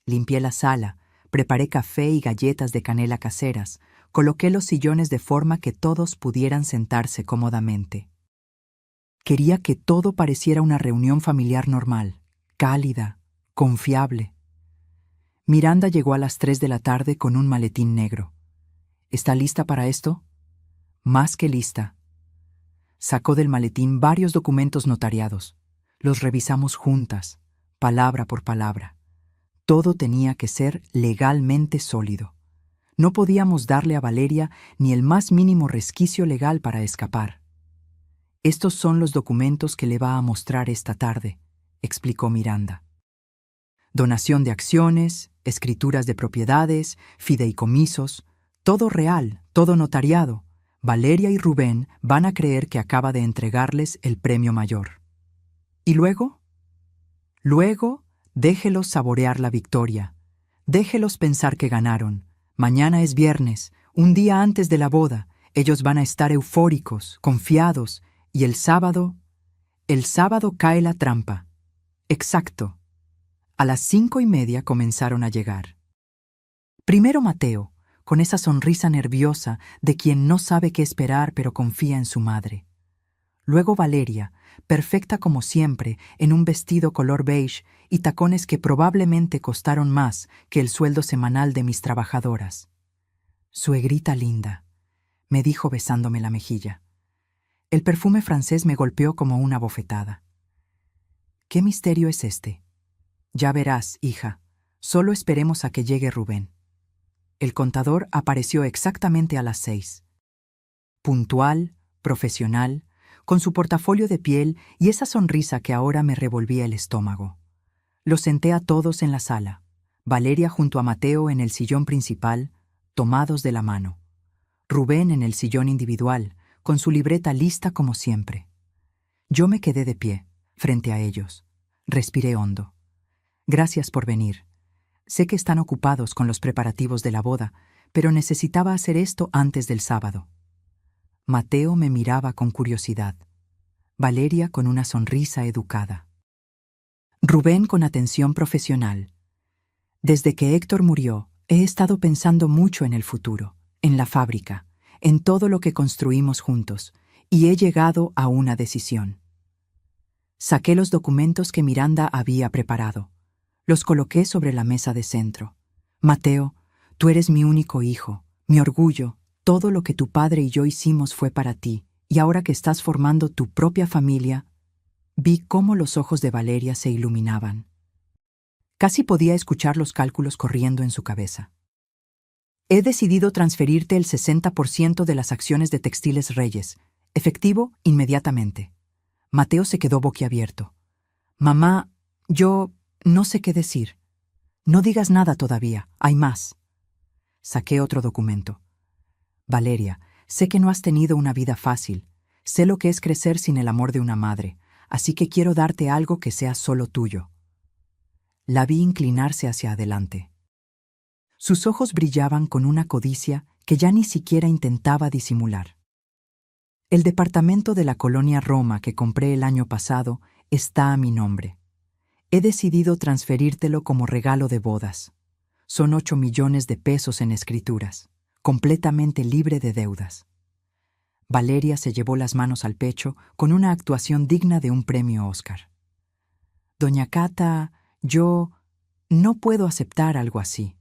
Limpié la sala, preparé café y galletas de canela caseras, coloqué los sillones de forma que todos pudieran sentarse cómodamente. Quería que todo pareciera una reunión familiar normal, cálida, confiable. Miranda llegó a las 3 de la tarde con un maletín negro. «¿Está lista para esto?» «Más que lista». Sacó del maletín varios documentos notariados. Los revisamos juntas, palabra por palabra. Todo tenía que ser legalmente sólido. No podíamos darle a Valeria ni el más mínimo resquicio legal para escapar. «Estos son los documentos que le va a mostrar esta tarde», explicó Miranda. «Donación de acciones, escrituras de propiedades, fideicomisos, todo real, todo notariado. Valeria y Rubén van a creer que acaba de entregarles el premio mayor». «¿Y luego?» «Luego, déjelos saborear la victoria. Déjelos pensar que ganaron. Mañana es viernes, un día antes de la boda. Ellos van a estar eufóricos, confiados. Y el sábado cae la trampa». «Exacto». A las 5:30 comenzaron a llegar. Primero Mateo, con esa sonrisa nerviosa de quien no sabe qué esperar pero confía en su madre. Luego Valeria, perfecta como siempre, en un vestido color beige y tacones que probablemente costaron más que el sueldo semanal de mis trabajadoras. «Suegrita linda», me dijo besándome la mejilla. El perfume francés me golpeó como una bofetada. «¿Qué misterio es este?» «Ya verás, hija. Solo esperemos a que llegue Rubén». El contador apareció exactamente a las 6. Puntual, profesional, con su portafolio de piel y esa sonrisa que ahora me revolvía el estómago. Los senté a todos en la sala, Valeria junto a Mateo en el sillón principal, tomados de la mano. Rubén en el sillón individual, con su libreta lista como siempre. Yo me quedé de pie, frente a ellos. Respiré hondo. «Gracias por venir. Sé que están ocupados con los preparativos de la boda, pero necesitaba hacer esto antes del sábado». Mateo me miraba con curiosidad. Valeria con una sonrisa educada. Rubén con atención profesional. «Desde que Héctor murió, he estado pensando mucho en el futuro, en la fábrica, en todo lo que construimos juntos, y he llegado a una decisión». Saqué los documentos que Miranda había preparado. Los coloqué sobre la mesa de centro. «Mateo, tú eres mi único hijo, mi orgullo, Todo lo que tu padre y yo hicimos fue para ti, y ahora que estás formando tu propia familia, vi cómo los ojos de Valeria se iluminaban. Casi podía escuchar los cálculos corriendo en su cabeza. He decidido transferirte el 60% de las acciones de Textiles Reyes, efectivo inmediatamente. Mateo se quedó boquiabierto. Mamá, yo no sé qué decir. No digas nada todavía, hay más. Saqué otro documento. Valeria, sé que no has tenido una vida fácil. Sé lo que es crecer sin el amor de una madre, así que quiero darte algo que sea solo tuyo. La vi inclinarse hacia adelante. Sus ojos brillaban con una codicia que ya ni siquiera intentaba disimular. El departamento de la colonia Roma que compré el año pasado está a mi nombre. He decidido transferírtelo como regalo de bodas. Son 8 millones de pesos en escrituras, completamente libre de deudas. Valeria se llevó las manos al pecho con una actuación digna de un premio Oscar. Doña Cata, yo no puedo aceptar algo así.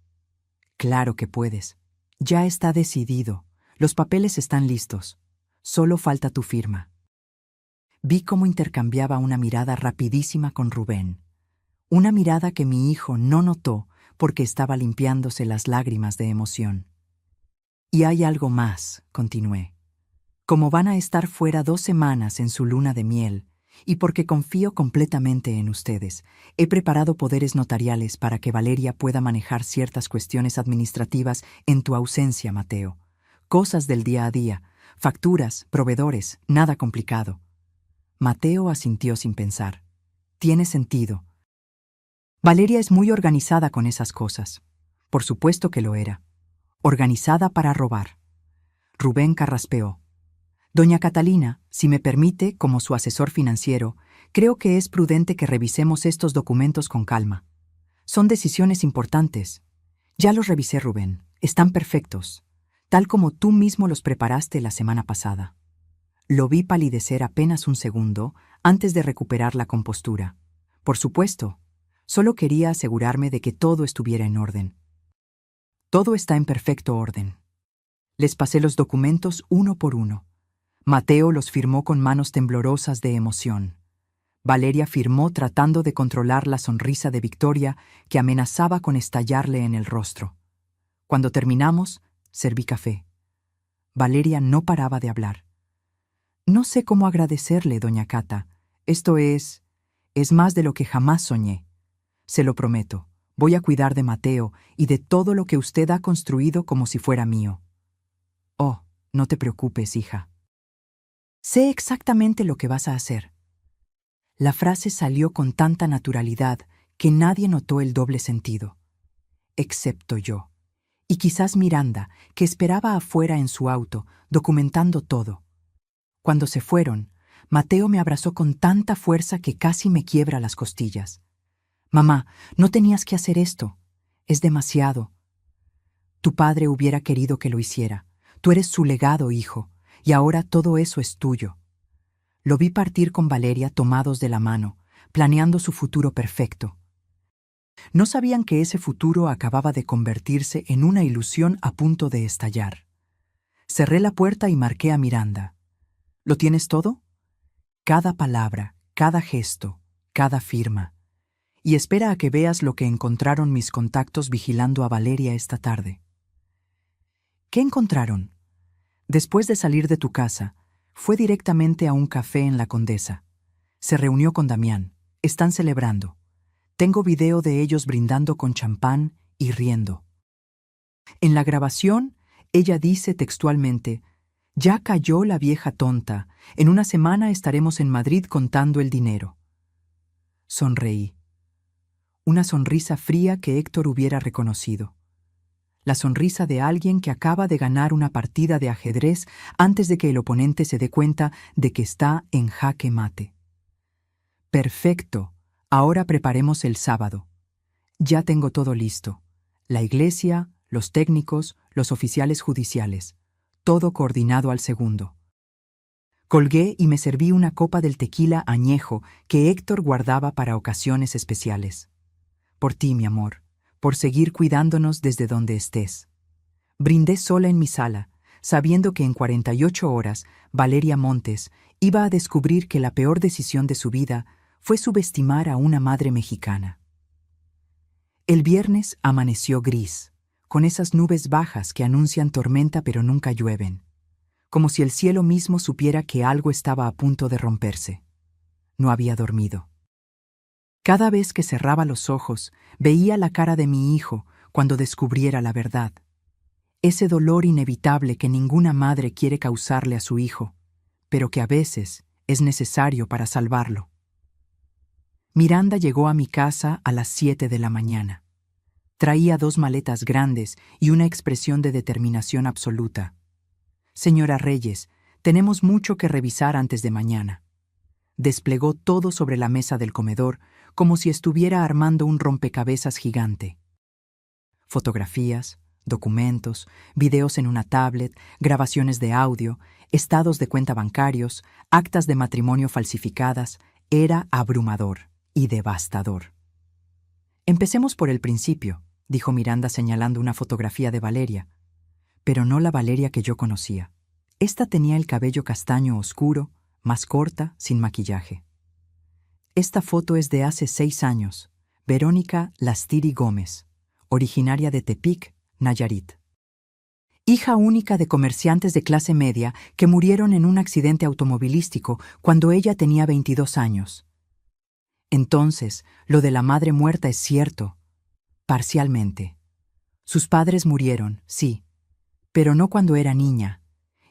Claro que puedes. Ya está decidido. Los papeles están listos. Solo falta tu firma. Vi cómo intercambiaba una mirada rapidísima con Rubén. Una mirada que mi hijo no notó porque estaba limpiándose las lágrimas de emoción. Y hay algo más, continué. Como van a estar fuera 2 semanas en su luna de miel, y porque confío completamente en ustedes, he preparado poderes notariales para que Valeria pueda manejar ciertas cuestiones administrativas en tu ausencia, Mateo. Cosas del día a día, facturas, proveedores, nada complicado. Mateo asintió sin pensar. Tiene sentido. Valeria es muy organizada con esas cosas. Por supuesto que lo era. Organizada para robar. Rubén carraspeó. Doña Catalina, si me permite, como su asesor financiero, creo que es prudente que revisemos estos documentos con calma. Son decisiones importantes. Ya los revisé, Rubén. Están perfectos, tal como tú mismo los preparaste la semana pasada. Lo vi palidecer apenas un segundo antes de recuperar la compostura. Por supuesto, solo quería asegurarme de que todo estuviera en orden. Todo está en perfecto orden. Les pasé los documentos uno por uno. Mateo los firmó con manos temblorosas de emoción. Valeria firmó tratando de controlar la sonrisa de Victoria que amenazaba con estallarle en el rostro. Cuando terminamos, serví café. Valeria no paraba de hablar. No sé cómo agradecerle, doña Cata. Esto es más de lo que jamás soñé. Se lo prometo. Voy a cuidar de Mateo y de todo lo que usted ha construido como si fuera mío. Oh, no te preocupes, hija. Sé exactamente lo que vas a hacer. La frase salió con tanta naturalidad que nadie notó el doble sentido. Excepto yo. Y quizás Miranda, que esperaba afuera en su auto, documentando todo. Cuando se fueron, Mateo me abrazó con tanta fuerza que casi me quiebra las costillas. Mamá, no tenías que hacer esto. Es demasiado. Tu padre hubiera querido que lo hiciera. Tú eres su legado, hijo, y ahora todo eso es tuyo. Lo vi partir con Valeria tomados de la mano, planeando su futuro perfecto. No sabían que ese futuro acababa de convertirse en una ilusión a punto de estallar. Cerré la puerta y marqué a Miranda. ¿Lo tienes todo? Cada palabra, cada gesto, cada firma. Y espera a que veas lo que encontraron mis contactos vigilando a Valeria esta tarde. ¿Qué encontraron? Después de salir de tu casa, fue directamente a un café en La Condesa. Se reunió con Damián. Están celebrando. Tengo video de ellos brindando con champán y riendo. En la grabación, ella dice textualmente: «Ya cayó la vieja tonta. En una semana estaremos en Madrid contando el dinero». Sonreí. Una sonrisa fría que Héctor hubiera reconocido. La sonrisa de alguien que acaba de ganar una partida de ajedrez antes de que el oponente se dé cuenta de que está en jaque mate. Perfecto. Ahora preparemos el sábado. Ya tengo todo listo. La iglesia, los técnicos, los oficiales judiciales. Todo coordinado al segundo. Colgué y me serví una copa del tequila añejo que Héctor guardaba para ocasiones especiales. Por ti, mi amor. Por seguir cuidándonos desde donde estés. Brindé sola en mi sala, sabiendo que en 48 horas Valeria Montes iba a descubrir que la peor decisión de su vida fue subestimar a una madre mexicana. El viernes amaneció gris, con esas nubes bajas que anuncian tormenta pero nunca llueven, como si el cielo mismo supiera que algo estaba a punto de romperse. No había dormido. Cada vez que cerraba los ojos, veía la cara de mi hijo cuando descubriera la verdad. Ese dolor inevitable que ninguna madre quiere causarle a su hijo, pero que a veces es necesario para salvarlo. Miranda llegó a mi casa a las 7 de la mañana. Traía 2 maletas grandes y una expresión de determinación absoluta. Señora Reyes, tenemos mucho que revisar antes de mañana. Desplegó todo sobre la mesa del comedor como si estuviera armando un rompecabezas gigante. Fotografías, documentos, videos en una tablet, grabaciones de audio, estados de cuenta bancarios, actas de matrimonio falsificadas. Era abrumador y devastador. Empecemos por el principio, dijo Miranda señalando una fotografía de Valeria, pero no la Valeria que yo conocía. Esta tenía el cabello castaño oscuro, más corta, sin maquillaje. Esta foto es de hace 6 años, Verónica Lastiri Gómez, originaria de Tepic, Nayarit. Hija única de comerciantes de clase media que murieron en un accidente automovilístico cuando ella tenía 22 años. Entonces, lo de la madre muerta es cierto, parcialmente. Sus padres murieron, sí, pero no cuando era niña,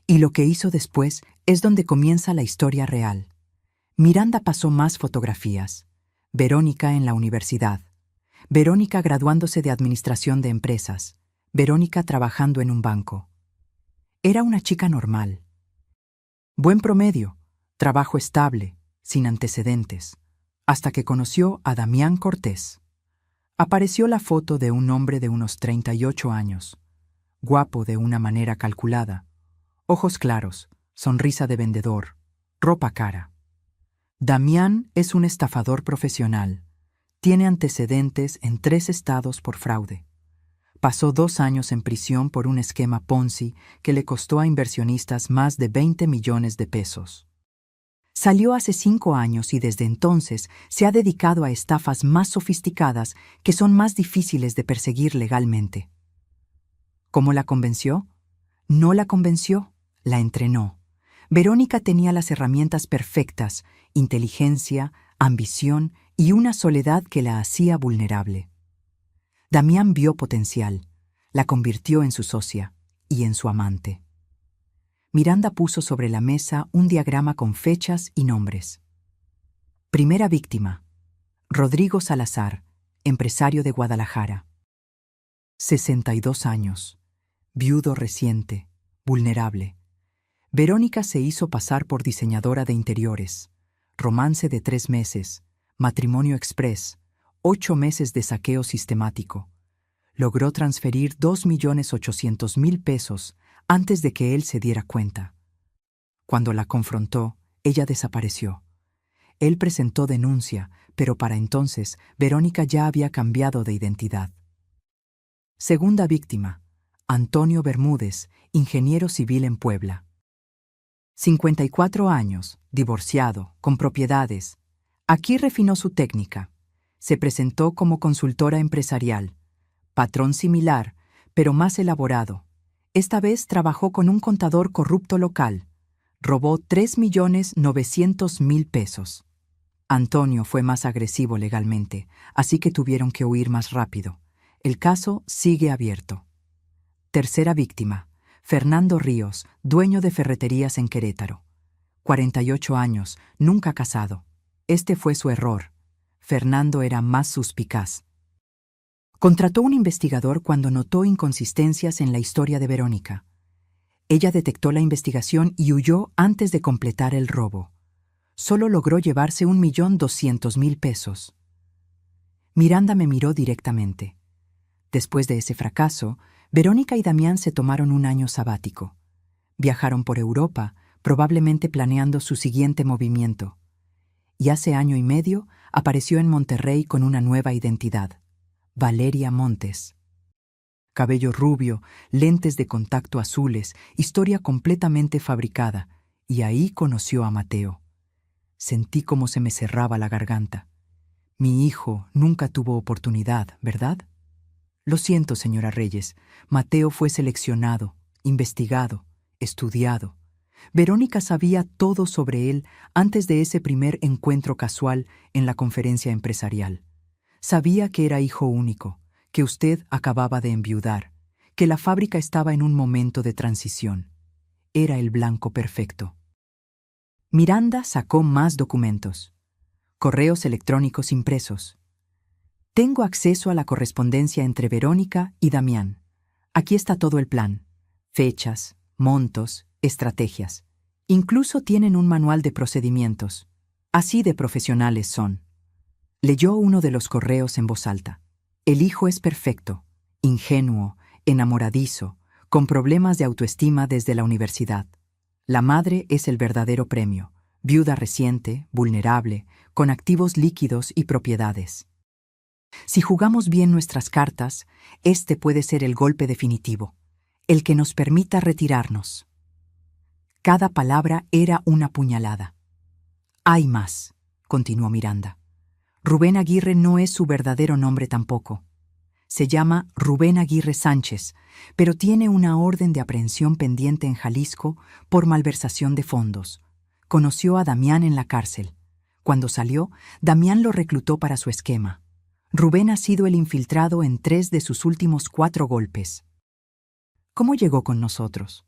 y lo que hizo después es donde comienza la historia real. Miranda pasó más fotografías. Verónica en la universidad. Verónica graduándose de administración de empresas. Verónica trabajando en un banco. Era una chica normal. Buen promedio, trabajo estable, sin antecedentes, hasta que conoció a Damián Cortés. Apareció la foto de un hombre de unos 38 años, guapo de una manera calculada, ojos claros, sonrisa de vendedor, ropa cara. Damián es un estafador profesional. Tiene antecedentes en 3 estados por fraude. Pasó 2 años en prisión por un esquema Ponzi que le costó a inversionistas más de 20 millones de pesos. Salió hace 5 años y desde entonces se ha dedicado a estafas más sofisticadas que son más difíciles de perseguir legalmente. ¿Cómo la convenció? No la convenció, la entrenó. Verónica tenía las herramientas perfectas, inteligencia, ambición y una soledad que la hacía vulnerable. Damián vio potencial, la convirtió en su socia y en su amante. Miranda puso sobre la mesa un diagrama con fechas y nombres. Primera víctima, Rodrigo Salazar, empresario de Guadalajara. 62 años, viudo reciente, vulnerable. Verónica se hizo pasar por diseñadora de interiores. Romance de 3 meses, matrimonio express, 8 meses de saqueo sistemático. Logró transferir 2.800.000 pesos antes de que él se diera cuenta. Cuando la confrontó, ella desapareció. Él presentó denuncia, pero para entonces Verónica ya había cambiado de identidad. Segunda víctima, Antonio Bermúdez, ingeniero civil en Puebla. 54 años, divorciado, con propiedades. Aquí refinó su técnica. Se presentó como consultora empresarial. Patrón similar, pero más elaborado. Esta vez trabajó con un contador corrupto local. Robó 3.900.000 pesos. Antonio fue más agresivo legalmente, así que tuvieron que huir más rápido. El caso sigue abierto. Tercera víctima, Fernando Ríos, dueño de ferreterías en Querétaro. 48 años, nunca casado. Este fue su error. Fernando era más suspicaz. Contrató un investigador cuando notó inconsistencias en la historia de Verónica. Ella detectó la investigación y huyó antes de completar el robo. Solo logró llevarse 1.200.000 pesos. Miranda me miró directamente. Después de ese fracaso, Verónica y Damián se tomaron un año sabático. Viajaron por Europa, probablemente planeando su siguiente movimiento. Y hace 1 año y medio apareció en Monterrey con una nueva identidad, Valeria Montes. Cabello rubio, lentes de contacto azules, historia completamente fabricada, y ahí conoció a Mateo. Sentí cómo se me cerraba la garganta. Mi hijo nunca tuvo oportunidad, ¿verdad? Lo siento, señora Reyes. Mateo fue seleccionado, investigado, estudiado. Verónica sabía todo sobre él antes de ese primer encuentro casual en la conferencia empresarial. Sabía que era hijo único, que usted acababa de enviudar, que la fábrica estaba en un momento de transición. Era el blanco perfecto. Miranda sacó más documentos. Correos electrónicos impresos. Tengo acceso a la correspondencia entre Verónica y Damián. Aquí está todo el plan. Fechas, montos, estrategias. Incluso tienen un manual de procedimientos. Así de profesionales son. Leyó uno de los correos en voz alta. El hijo es perfecto, ingenuo, enamoradizo, con problemas de autoestima desde la universidad. La madre es el verdadero premio, viuda reciente, vulnerable, con activos líquidos y propiedades. Si jugamos bien nuestras cartas, este puede ser el golpe definitivo, el que nos permita retirarnos. Cada palabra era una puñalada. Hay más, continuó Miranda. Rubén Aguirre no es su verdadero nombre tampoco. Se llama Rubén Aguirre Sánchez, pero tiene una orden de aprehensión pendiente en Jalisco por malversación de fondos. Conoció a Damián en la cárcel. Cuando salió, Damián lo reclutó para su esquema. Rubén ha sido el infiltrado en 3 de sus últimos 4 golpes. ¿Cómo llegó con nosotros?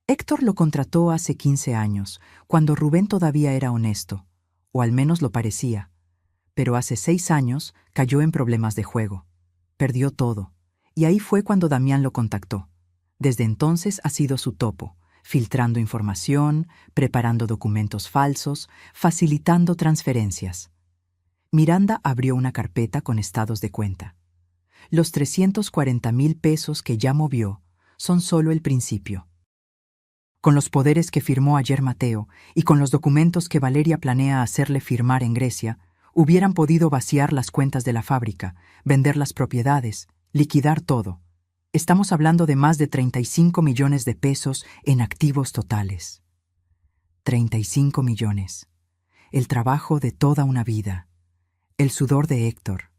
Héctor lo contrató hace 15 años, cuando Rubén todavía era honesto, o al menos lo parecía. Pero hace 6 años cayó en problemas de juego. Perdió todo, y ahí fue cuando Damián lo contactó. Desde entonces ha sido su topo, filtrando información, preparando documentos falsos, facilitando transferencias. Miranda abrió una carpeta con estados de cuenta. Los 340,000 pesos que ya movió son solo el principio. Con los poderes que firmó ayer Mateo y con los documentos que Valeria planea hacerle firmar en Grecia, hubieran podido vaciar las cuentas de la fábrica, vender las propiedades, liquidar todo. Estamos hablando de más de 35 millones de pesos en activos totales. 35 millones. El trabajo de toda una vida. El sudor de Héctor.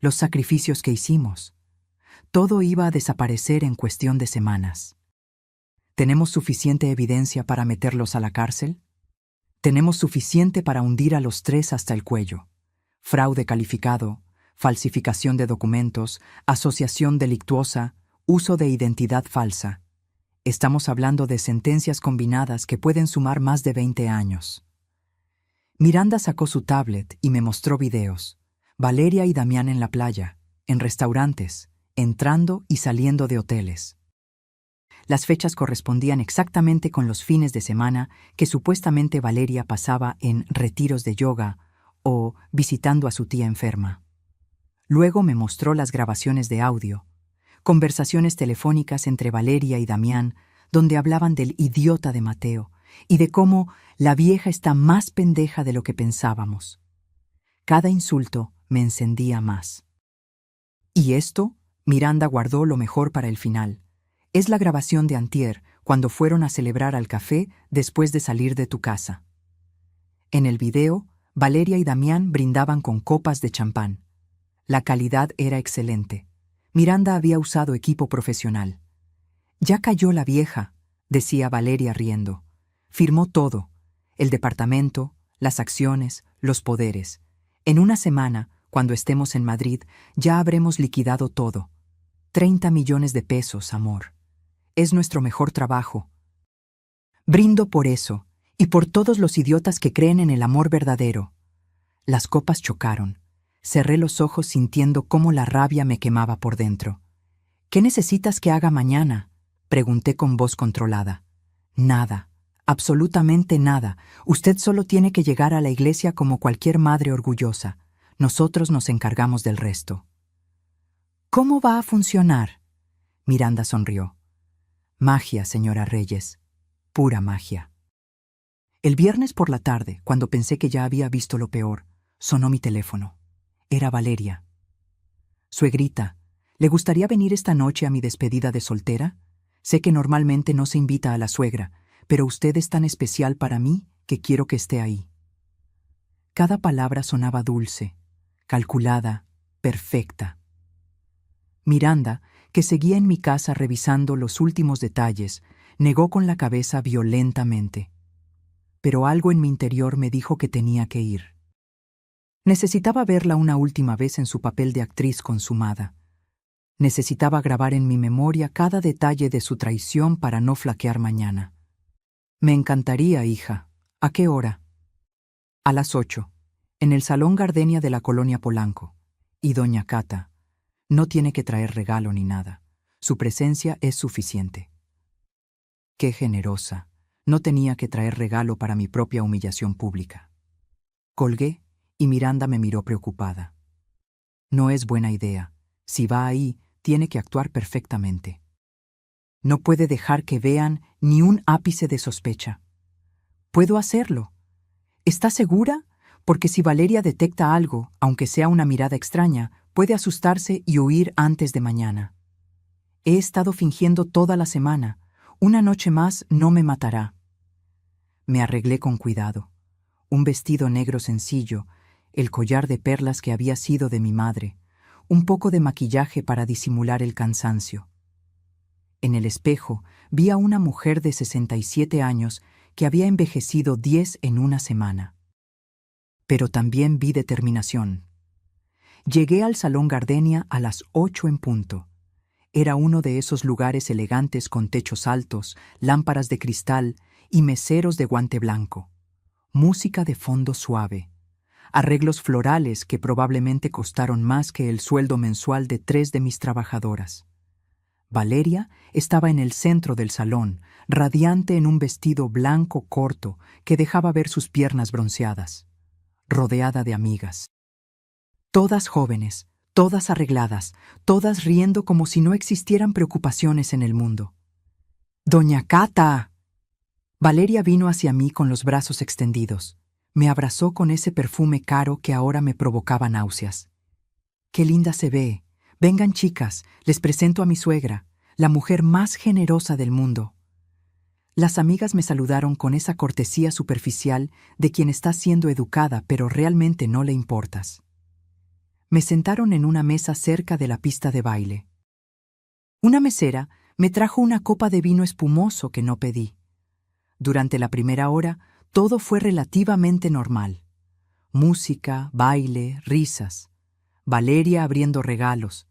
Los sacrificios que hicimos. Todo iba a desaparecer en cuestión de semanas. ¿Tenemos suficiente evidencia para meterlos a la cárcel? Tenemos suficiente para hundir a los 3 hasta el cuello. Fraude calificado, falsificación de documentos, asociación delictuosa, uso de identidad falsa. Estamos hablando de sentencias combinadas que pueden sumar más de 20 años. Miranda sacó su tablet y me mostró videos. Valeria y Damián en la playa, en restaurantes, entrando y saliendo de hoteles. Las fechas correspondían exactamente con los fines de semana que supuestamente Valeria pasaba en retiros de yoga o visitando a su tía enferma. Luego me mostró las grabaciones de audio, conversaciones telefónicas entre Valeria y Damián, donde hablaban del idiota de Mateo y de cómo la vieja está más pendeja de lo que pensábamos. Cada insulto me encendía más. Y esto, Miranda guardó lo mejor para el final. Es la grabación de antier, cuando fueron a celebrar al café después de salir de tu casa. En el video, Valeria y Damián brindaban con copas de champán. La calidad era excelente. Miranda había usado equipo profesional. Ya cayó la vieja, decía Valeria riendo. Firmó todo, el departamento, las acciones, los poderes. En una semana, cuando estemos en Madrid, ya habremos liquidado todo. 30 millones de pesos, amor. Es nuestro mejor trabajo. Brindo por eso, y por todos los idiotas que creen en el amor verdadero. Las copas chocaron. Cerré los ojos sintiendo cómo la rabia me quemaba por dentro. ¿Qué necesitas que haga mañana?, pregunté con voz controlada. Nada, absolutamente nada. Usted solo tiene que llegar a la iglesia como cualquier madre orgullosa. Nosotros nos encargamos del resto. ¿Cómo va a funcionar? Miranda sonrió. Magia, señora Reyes. Pura magia. El viernes por la tarde, cuando pensé que ya había visto lo peor, sonó mi teléfono. Era Valeria. Suegrita, ¿Le gustaría venir esta noche a mi despedida de soltera? Sé que normalmente no se invita a la suegra, pero usted es tan especial para mí que quiero que esté ahí. Cada palabra sonaba dulce, calculada, perfecta. Miranda, que seguía en mi casa revisando los últimos detalles, negó con la cabeza violentamente. Pero algo en mi interior me dijo que tenía que ir. Necesitaba verla una última vez en su papel de actriz consumada. Necesitaba grabar en mi memoria cada detalle de su traición para no flaquear mañana. Me encantaría, hija. ¿A qué hora? A las 8, en el Salón Gardenia de la Colonia Polanco. Y doña Cata no tiene que traer regalo ni nada. Su presencia es suficiente. Qué generosa. No tenía que traer regalo para mi propia humillación pública. Colgué y Miranda me miró preocupada. No es buena idea. Si va ahí, tiene que actuar perfectamente. No puede dejar que vean ni un ápice de sospecha. Puedo hacerlo. ¿Está segura? Porque si Valeria detecta algo, aunque sea una mirada extraña, puede asustarse y huir antes de mañana. He estado fingiendo toda la semana. Una noche más no me matará. Me arreglé con cuidado. Un vestido negro sencillo, el collar de perlas que había sido de mi madre, un poco de maquillaje para disimular el cansancio. En el espejo vi a una mujer de 67 años que había envejecido 10 en una semana. Pero también vi determinación. Llegué al Salón Gardenia a las 8 en punto. Era uno de esos lugares elegantes con techos altos, lámparas de cristal y meseros de guante blanco. Música de fondo suave. Arreglos florales que probablemente costaron más que el sueldo mensual de 3 de mis trabajadoras. Valeria estaba en el centro del salón, radiante en un vestido blanco corto que dejaba ver sus piernas bronceadas, rodeada de amigas. Todas jóvenes, todas arregladas, todas riendo como si no existieran preocupaciones en el mundo. ¡Doña Cata! Valeria vino hacia mí con los brazos extendidos. Me abrazó con ese perfume caro que ahora me provocaba náuseas. ¡Qué linda se ve! Vengan, chicas, les presento a mi suegra, la mujer más generosa del mundo. Las amigas me saludaron con esa cortesía superficial de quien está siendo educada pero realmente no le importas. Me sentaron en una mesa cerca de la pista de baile. Una mesera me trajo una copa de vino espumoso que no pedí. Durante la primera hora, todo fue relativamente normal. Música, baile, risas. Valeria abriendo regalos.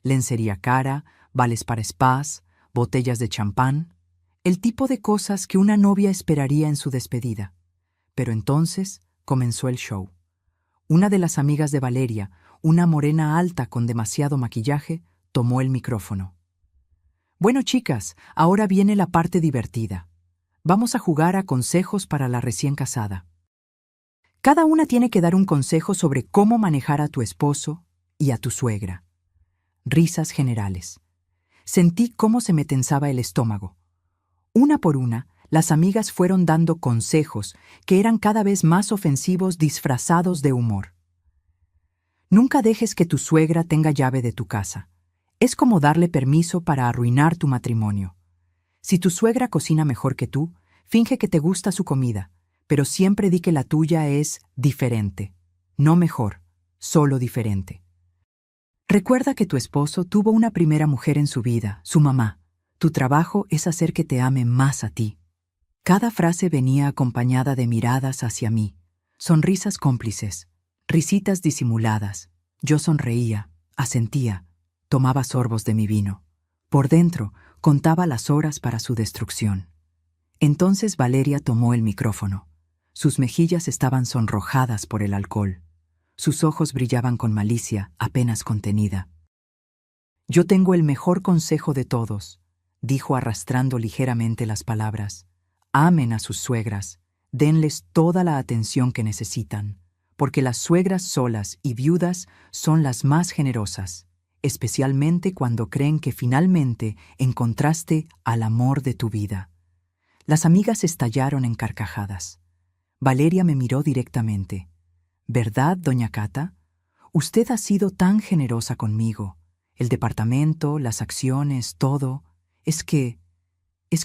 Lencería cara, vales para spas, botellas de champán. El tipo de cosas que una novia esperaría en su despedida. Pero entonces comenzó el show. Una de las amigas de Valeria, una morena alta con demasiado maquillaje, tomó el micrófono. Bueno, chicas, ahora viene la parte divertida. Vamos a jugar a consejos para la recién casada. Cada una tiene que dar un consejo sobre cómo manejar a tu esposo y a tu suegra. Risas generales. Sentí cómo se me tensaba el estómago. Una por una, las amigas fueron dando consejos que eran cada vez más ofensivos disfrazados de humor. Nunca dejes que tu suegra tenga llave de tu casa. Es como darle permiso para arruinar tu matrimonio. Si tu suegra cocina mejor que tú, finge que te gusta su comida, pero siempre di que la tuya es diferente. No mejor, solo diferente. Recuerda que tu esposo tuvo una primera mujer en su vida, su mamá. Tu trabajo es hacer que te ame más a ti. Cada frase venía acompañada de miradas hacia mí, sonrisas cómplices, risitas disimuladas. Yo sonreía, asentía, tomaba sorbos de mi vino. Por dentro, contaba las horas para su destrucción. Entonces Valeria tomó el micrófono. Sus mejillas estaban sonrojadas por el alcohol. Sus ojos brillaban con malicia, apenas contenida. «Yo tengo el mejor consejo de todos», dijo arrastrando ligeramente las palabras. «Amen a sus suegras, denles toda la atención que necesitan, porque las suegras solas y viudas son las más generosas, especialmente cuando creen que finalmente encontraste al amor de tu vida». Las amigas estallaron en carcajadas. Valeria me miró directamente. «¿Verdad, doña Cata? Usted ha sido tan generosa conmigo. El departamento, las acciones, todo. Es que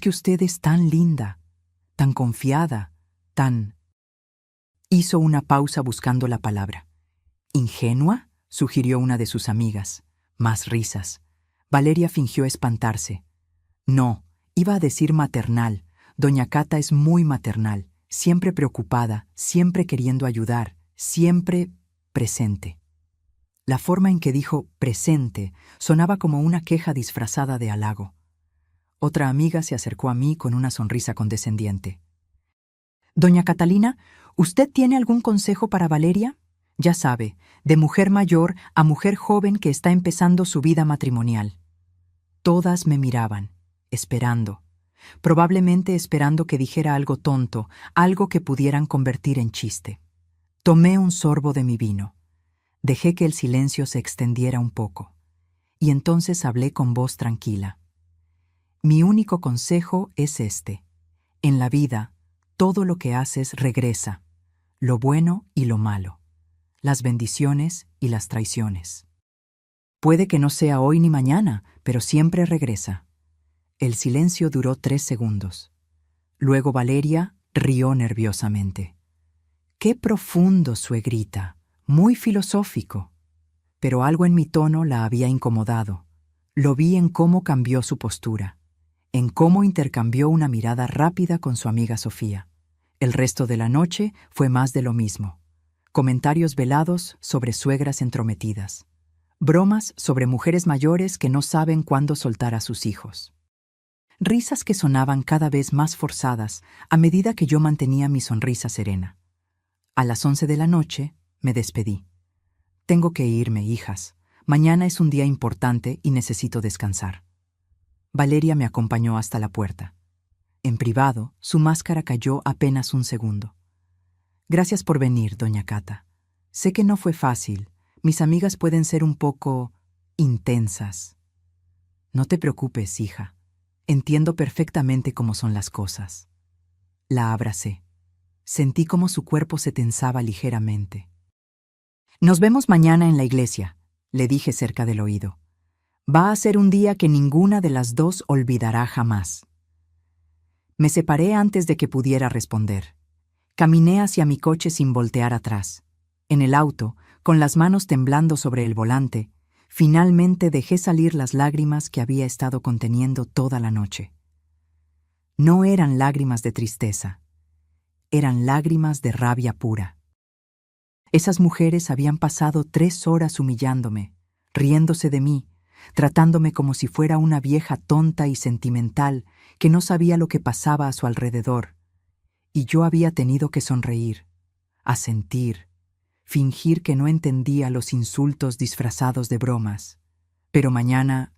usted es tan linda, tan confiada, tan... Hizo una pausa buscando la palabra. ¿Ingenua?, sugirió una de sus amigas. Más risas. Valeria fingió espantarse. No, iba a decir maternal. Doña Cata es muy maternal, siempre preocupada, siempre queriendo ayudar, siempre presente. La forma en que dijo presente sonaba como una queja disfrazada de halago. Otra amiga se acercó a mí con una sonrisa condescendiente. «Doña Catalina, ¿usted tiene algún consejo para Valeria? Ya sabe, de mujer mayor a mujer joven que está empezando su vida matrimonial». Todas me miraban, esperando. Probablemente esperando que dijera algo tonto, algo que pudieran convertir en chiste. Tomé un sorbo de mi vino. Dejé que el silencio se extendiera un poco. Y entonces hablé con voz tranquila. Mi único consejo es este. En la vida, todo lo que haces regresa, lo bueno y lo malo, las bendiciones y las traiciones. Puede que no sea hoy ni mañana, pero siempre regresa. El silencio duró 3 segundos. Luego Valeria rió nerviosamente. ¡Qué profundo, suegrita! Muy filosófico. Pero algo en mi tono la había incomodado. Lo vi en cómo cambió su postura, en cómo intercambió una mirada rápida con su amiga Sofía. El resto de la noche fue más de lo mismo. Comentarios velados sobre suegras entrometidas. Bromas sobre mujeres mayores que no saben cuándo soltar a sus hijos. Risas que sonaban cada vez más forzadas a medida que yo mantenía mi sonrisa serena. A las 11 de la noche me despedí. Tengo que irme, hijas. Mañana es un día importante y necesito descansar. Valeria me acompañó hasta la puerta. En privado, su máscara cayó apenas un segundo. Gracias por venir, doña Cata. Sé que no fue fácil. Mis amigas pueden ser un poco intensas. No te preocupes, hija. Entiendo perfectamente cómo son las cosas. La abracé. Sentí cómo su cuerpo se tensaba ligeramente. Nos vemos mañana en la iglesia, le dije cerca del oído. Va a ser un día que ninguna de las dos olvidará jamás. Me separé antes de que pudiera responder. Caminé hacia mi coche sin voltear atrás. En el auto, con las manos temblando sobre el volante, finalmente dejé salir las lágrimas que había estado conteniendo toda la noche. No eran lágrimas de tristeza, eran lágrimas de rabia pura. Esas mujeres habían pasado 3 horas humillándome, riéndose de mí, tratándome como si fuera una vieja tonta y sentimental que no sabía lo que pasaba a su alrededor, y yo había tenido que sonreír, asentir, fingir que no entendía los insultos disfrazados de bromas. Pero mañana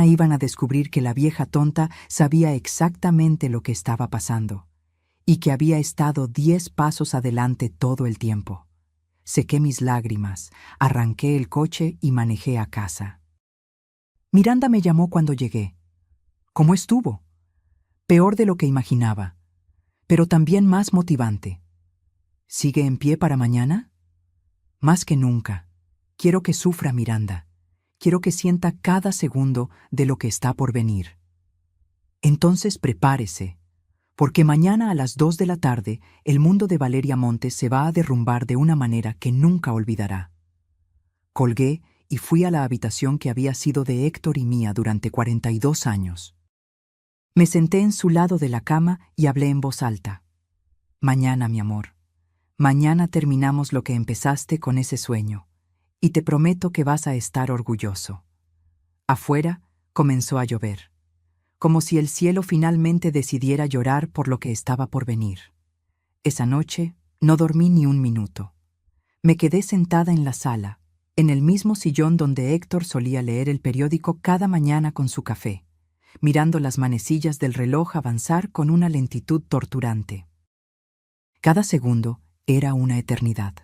iban a descubrir que la vieja tonta sabía exactamente lo que estaba pasando, y que había estado 10 pasos adelante todo el tiempo. Sequé mis lágrimas, arranqué el coche y manejé a casa. Miranda me llamó cuando llegué. ¿Cómo estuvo? Peor de lo que imaginaba, pero también más motivante. ¿Sigue en pie para mañana? Más que nunca. Quiero que sufra Miranda. Quiero que sienta cada segundo de lo que está por venir. Entonces prepárese, porque mañana a las 2 de la tarde el mundo de Valeria Montes se va a derrumbar de una manera que nunca olvidará. Colgué y fui a la habitación que había sido de Héctor y mía durante 42 años. Me senté en su lado de la cama y hablé en voz alta. Mañana, mi amor. Mañana terminamos lo que empezaste con ese sueño, y te prometo que vas a estar orgulloso. Afuera comenzó a llover, como si el cielo finalmente decidiera llorar por lo que estaba por venir. Esa noche no dormí ni un minuto. Me quedé sentada en la sala, en el mismo sillón donde Héctor solía leer el periódico cada mañana con su café, mirando las manecillas del reloj avanzar con una lentitud torturante. Cada segundo era una eternidad.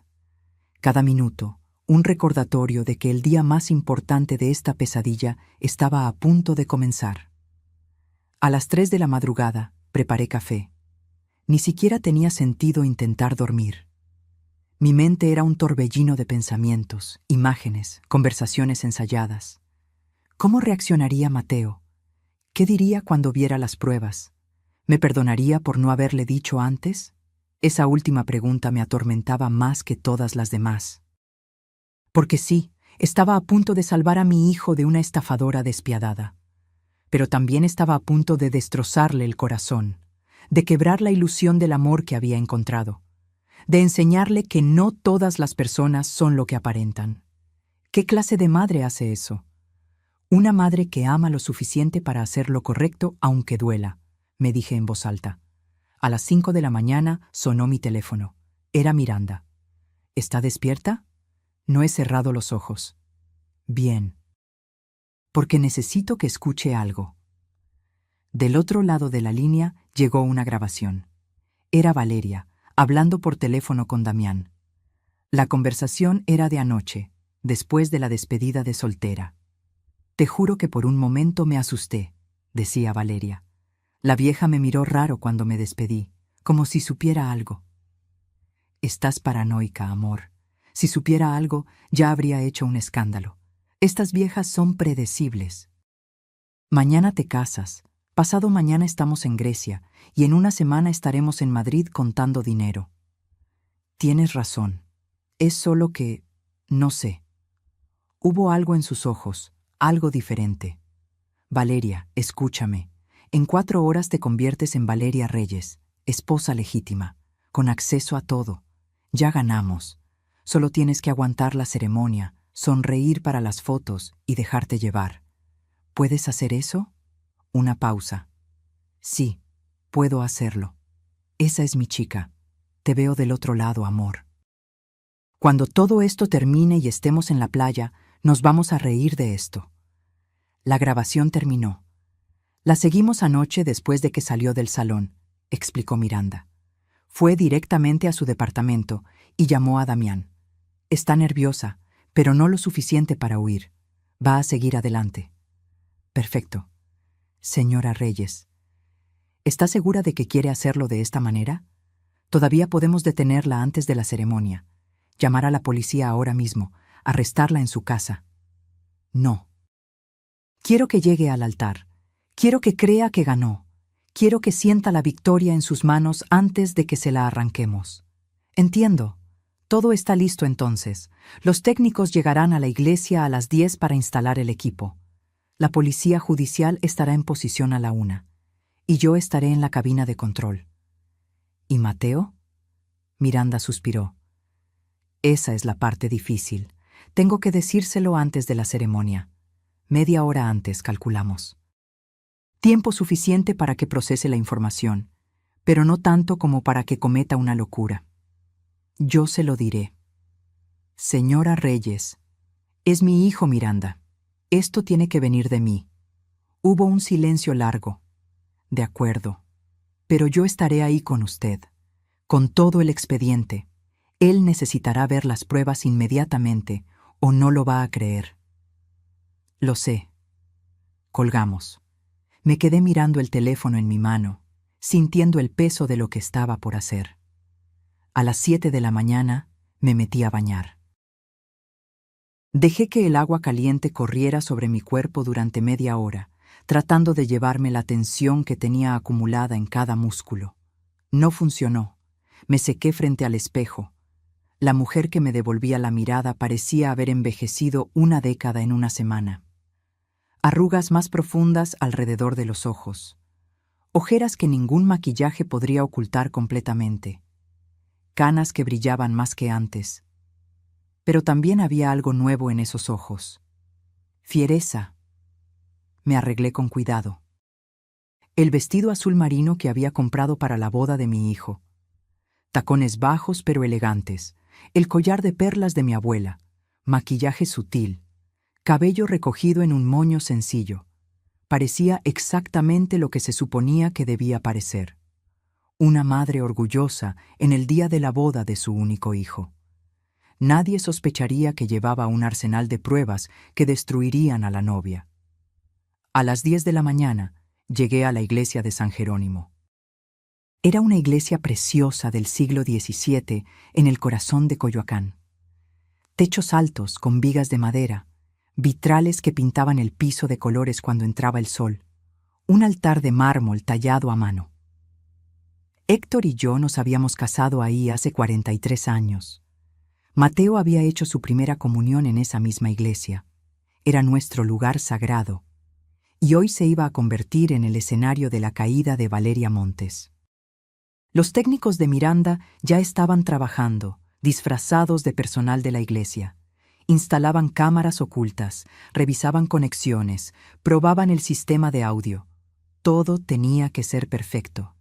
Cada minuto, un recordatorio de que el día más importante de esta pesadilla estaba a punto de comenzar. A las 3 de la madrugada preparé café. Ni siquiera tenía sentido intentar dormir. Mi mente era un torbellino de pensamientos, imágenes, conversaciones ensayadas. ¿Cómo reaccionaría Mateo? ¿Qué diría cuando viera las pruebas? ¿Me perdonaría por no haberle dicho antes? Esa última pregunta me atormentaba más que todas las demás. Porque sí, estaba a punto de salvar a mi hijo de una estafadora despiadada. Pero también estaba a punto de destrozarle el corazón, de quebrar la ilusión del amor que había encontrado, de enseñarle que no todas las personas son lo que aparentan. ¿Qué clase de madre hace eso? Una madre que ama lo suficiente para hacer lo correcto aunque duela, me dije en voz alta. A las 5 de la mañana sonó mi teléfono. Era Miranda. ¿Está despierta? No he cerrado los ojos. Bien. Porque necesito que escuche algo. Del otro lado de la línea llegó una grabación. Era Valeria, hablando por teléfono con Damián. La conversación era de anoche, después de la despedida de soltera. Te juro que por un momento me asusté, decía Valeria. La vieja me miró raro cuando me despedí, como si supiera algo. Estás paranoica, amor. Si supiera algo, ya habría hecho un escándalo. Estas viejas son predecibles. Mañana te casas, pasado mañana estamos en Grecia, y en una semana estaremos en Madrid contando dinero. Tienes razón. Es solo que... no sé. Hubo algo en sus ojos, algo diferente. Valeria, escúchame. En 4 horas te conviertes en Valeria Reyes, esposa legítima, con acceso a todo. Ya ganamos. Solo tienes que aguantar la ceremonia, sonreír para las fotos y dejarte llevar. ¿Puedes hacer eso? Una pausa. Sí, puedo hacerlo. Esa es mi chica. Te veo del otro lado, amor. Cuando todo esto termine y estemos en la playa, nos vamos a reír de esto. La grabación terminó. La seguimos anoche después de que salió del salón, explicó Miranda. Fue directamente a su departamento y llamó a Damián. Está nerviosa, pero no lo suficiente para huir. Va a seguir adelante. Perfecto. Señora Reyes, ¿está segura de que quiere hacerlo de esta manera? Todavía podemos detenerla antes de la ceremonia. Llamar a la policía ahora mismo, arrestarla en su casa. No. Quiero que llegue al altar. Quiero que crea que ganó. Quiero que sienta la victoria en sus manos antes de que se la arranquemos. Entiendo. Todo está listo entonces. Los técnicos llegarán a la iglesia a las 10 para instalar el equipo. La policía judicial estará en posición a la 1. Y yo estaré en la cabina de control. ¿Y Mateo? Miranda suspiró. Esa es la parte difícil. Tengo que decírselo antes de la ceremonia. Media hora antes, calculamos. Tiempo suficiente para que procese la información, pero no tanto como para que cometa una locura. Yo se lo diré. Señora Reyes, es mi hijo Miranda. Esto tiene que venir de mí. Hubo un silencio largo. De acuerdo. Pero yo estaré ahí con usted, con todo el expediente. Él necesitará ver las pruebas inmediatamente o no lo va a creer. Lo sé. Colgamos. Me quedé mirando el teléfono en mi mano, sintiendo el peso de lo que estaba por hacer. A las 7 de la mañana me metí a bañar. Dejé que el agua caliente corriera sobre mi cuerpo durante media hora, tratando de llevarme la tensión que tenía acumulada en cada músculo. No funcionó. Me sequé frente al espejo. La mujer que me devolvía la mirada parecía haber envejecido 1 década en una semana. Arrugas más profundas alrededor de los ojos. Ojeras que ningún maquillaje podría ocultar completamente. Canas que brillaban más que antes. Pero también había algo nuevo en esos ojos. Fiereza. Me arreglé con cuidado. El vestido azul marino que había comprado para la boda de mi hijo. Tacones bajos pero elegantes. El collar de perlas de mi abuela. Maquillaje sutil. Cabello recogido en un moño sencillo. Parecía exactamente lo que se suponía que debía parecer. Una madre orgullosa en el día de la boda de su único hijo. Nadie sospecharía que llevaba un arsenal de pruebas que destruirían a la novia. A las 10 de la mañana llegué a la iglesia de San Jerónimo. Era una iglesia preciosa del siglo XVII en el corazón de Coyoacán. Techos altos con vigas de madera, vitrales que pintaban el piso de colores cuando entraba el sol, un altar de mármol tallado a mano. Héctor y yo nos habíamos casado ahí hace 43 años. Mateo había hecho su primera comunión en esa misma iglesia. Era nuestro lugar sagrado, y hoy se iba a convertir en el escenario de la caída de Valeria Montes. Los técnicos de Miranda ya estaban trabajando, disfrazados de personal de la iglesia. Instalaban cámaras ocultas, revisaban conexiones, probaban el sistema de audio. Todo tenía que ser perfecto.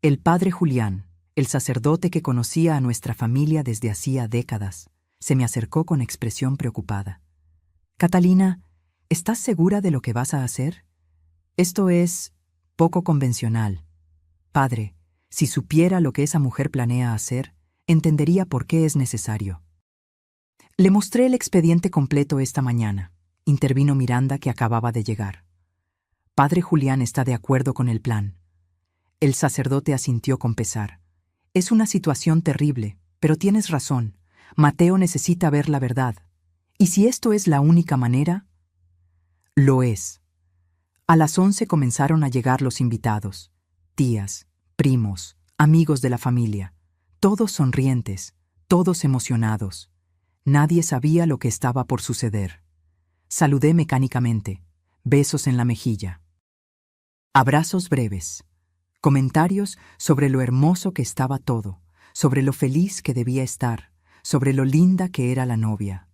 El padre Julián, el sacerdote que conocía a nuestra familia desde hacía décadas, se me acercó con expresión preocupada. «Catalina, ¿estás segura de lo que vas a hacer? Esto es poco convencional. Padre, si supiera lo que esa mujer planea hacer, entendería por qué es necesario». Le mostré el expediente completo esta mañana, intervino Miranda, que acababa de llegar. Padre Julián está de acuerdo con el plan. El sacerdote asintió con pesar. Es una situación terrible, pero tienes razón. Mateo necesita ver la verdad. ¿Y si esto es la única manera? Lo es. A las 11 comenzaron a llegar los invitados. Tías, primos, amigos de la familia, todos sonrientes, todos emocionados. Nadie sabía lo que estaba por suceder. Saludé mecánicamente, besos en la mejilla. Abrazos breves, comentarios sobre lo hermoso que estaba todo, sobre lo feliz que debía estar, sobre lo linda que era la novia.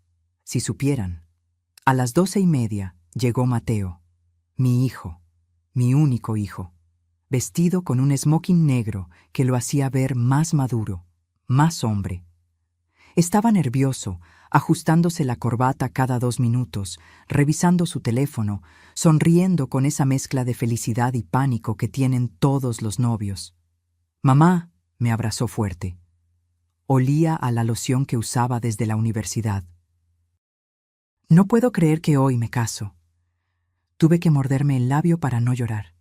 Si supieran. A las 12:30 llegó Mateo, mi hijo, mi único hijo, vestido con un smoking negro que lo hacía ver más maduro, más hombre. Estaba nervioso, ajustándose la corbata cada 2 minutos, revisando su teléfono, sonriendo con esa mezcla de felicidad y pánico que tienen todos los novios. «Mamá», me abrazó fuerte. Olía a la loción que usaba desde la universidad. «No puedo creer que hoy me caso». Tuve que morderme el labio para no llorar.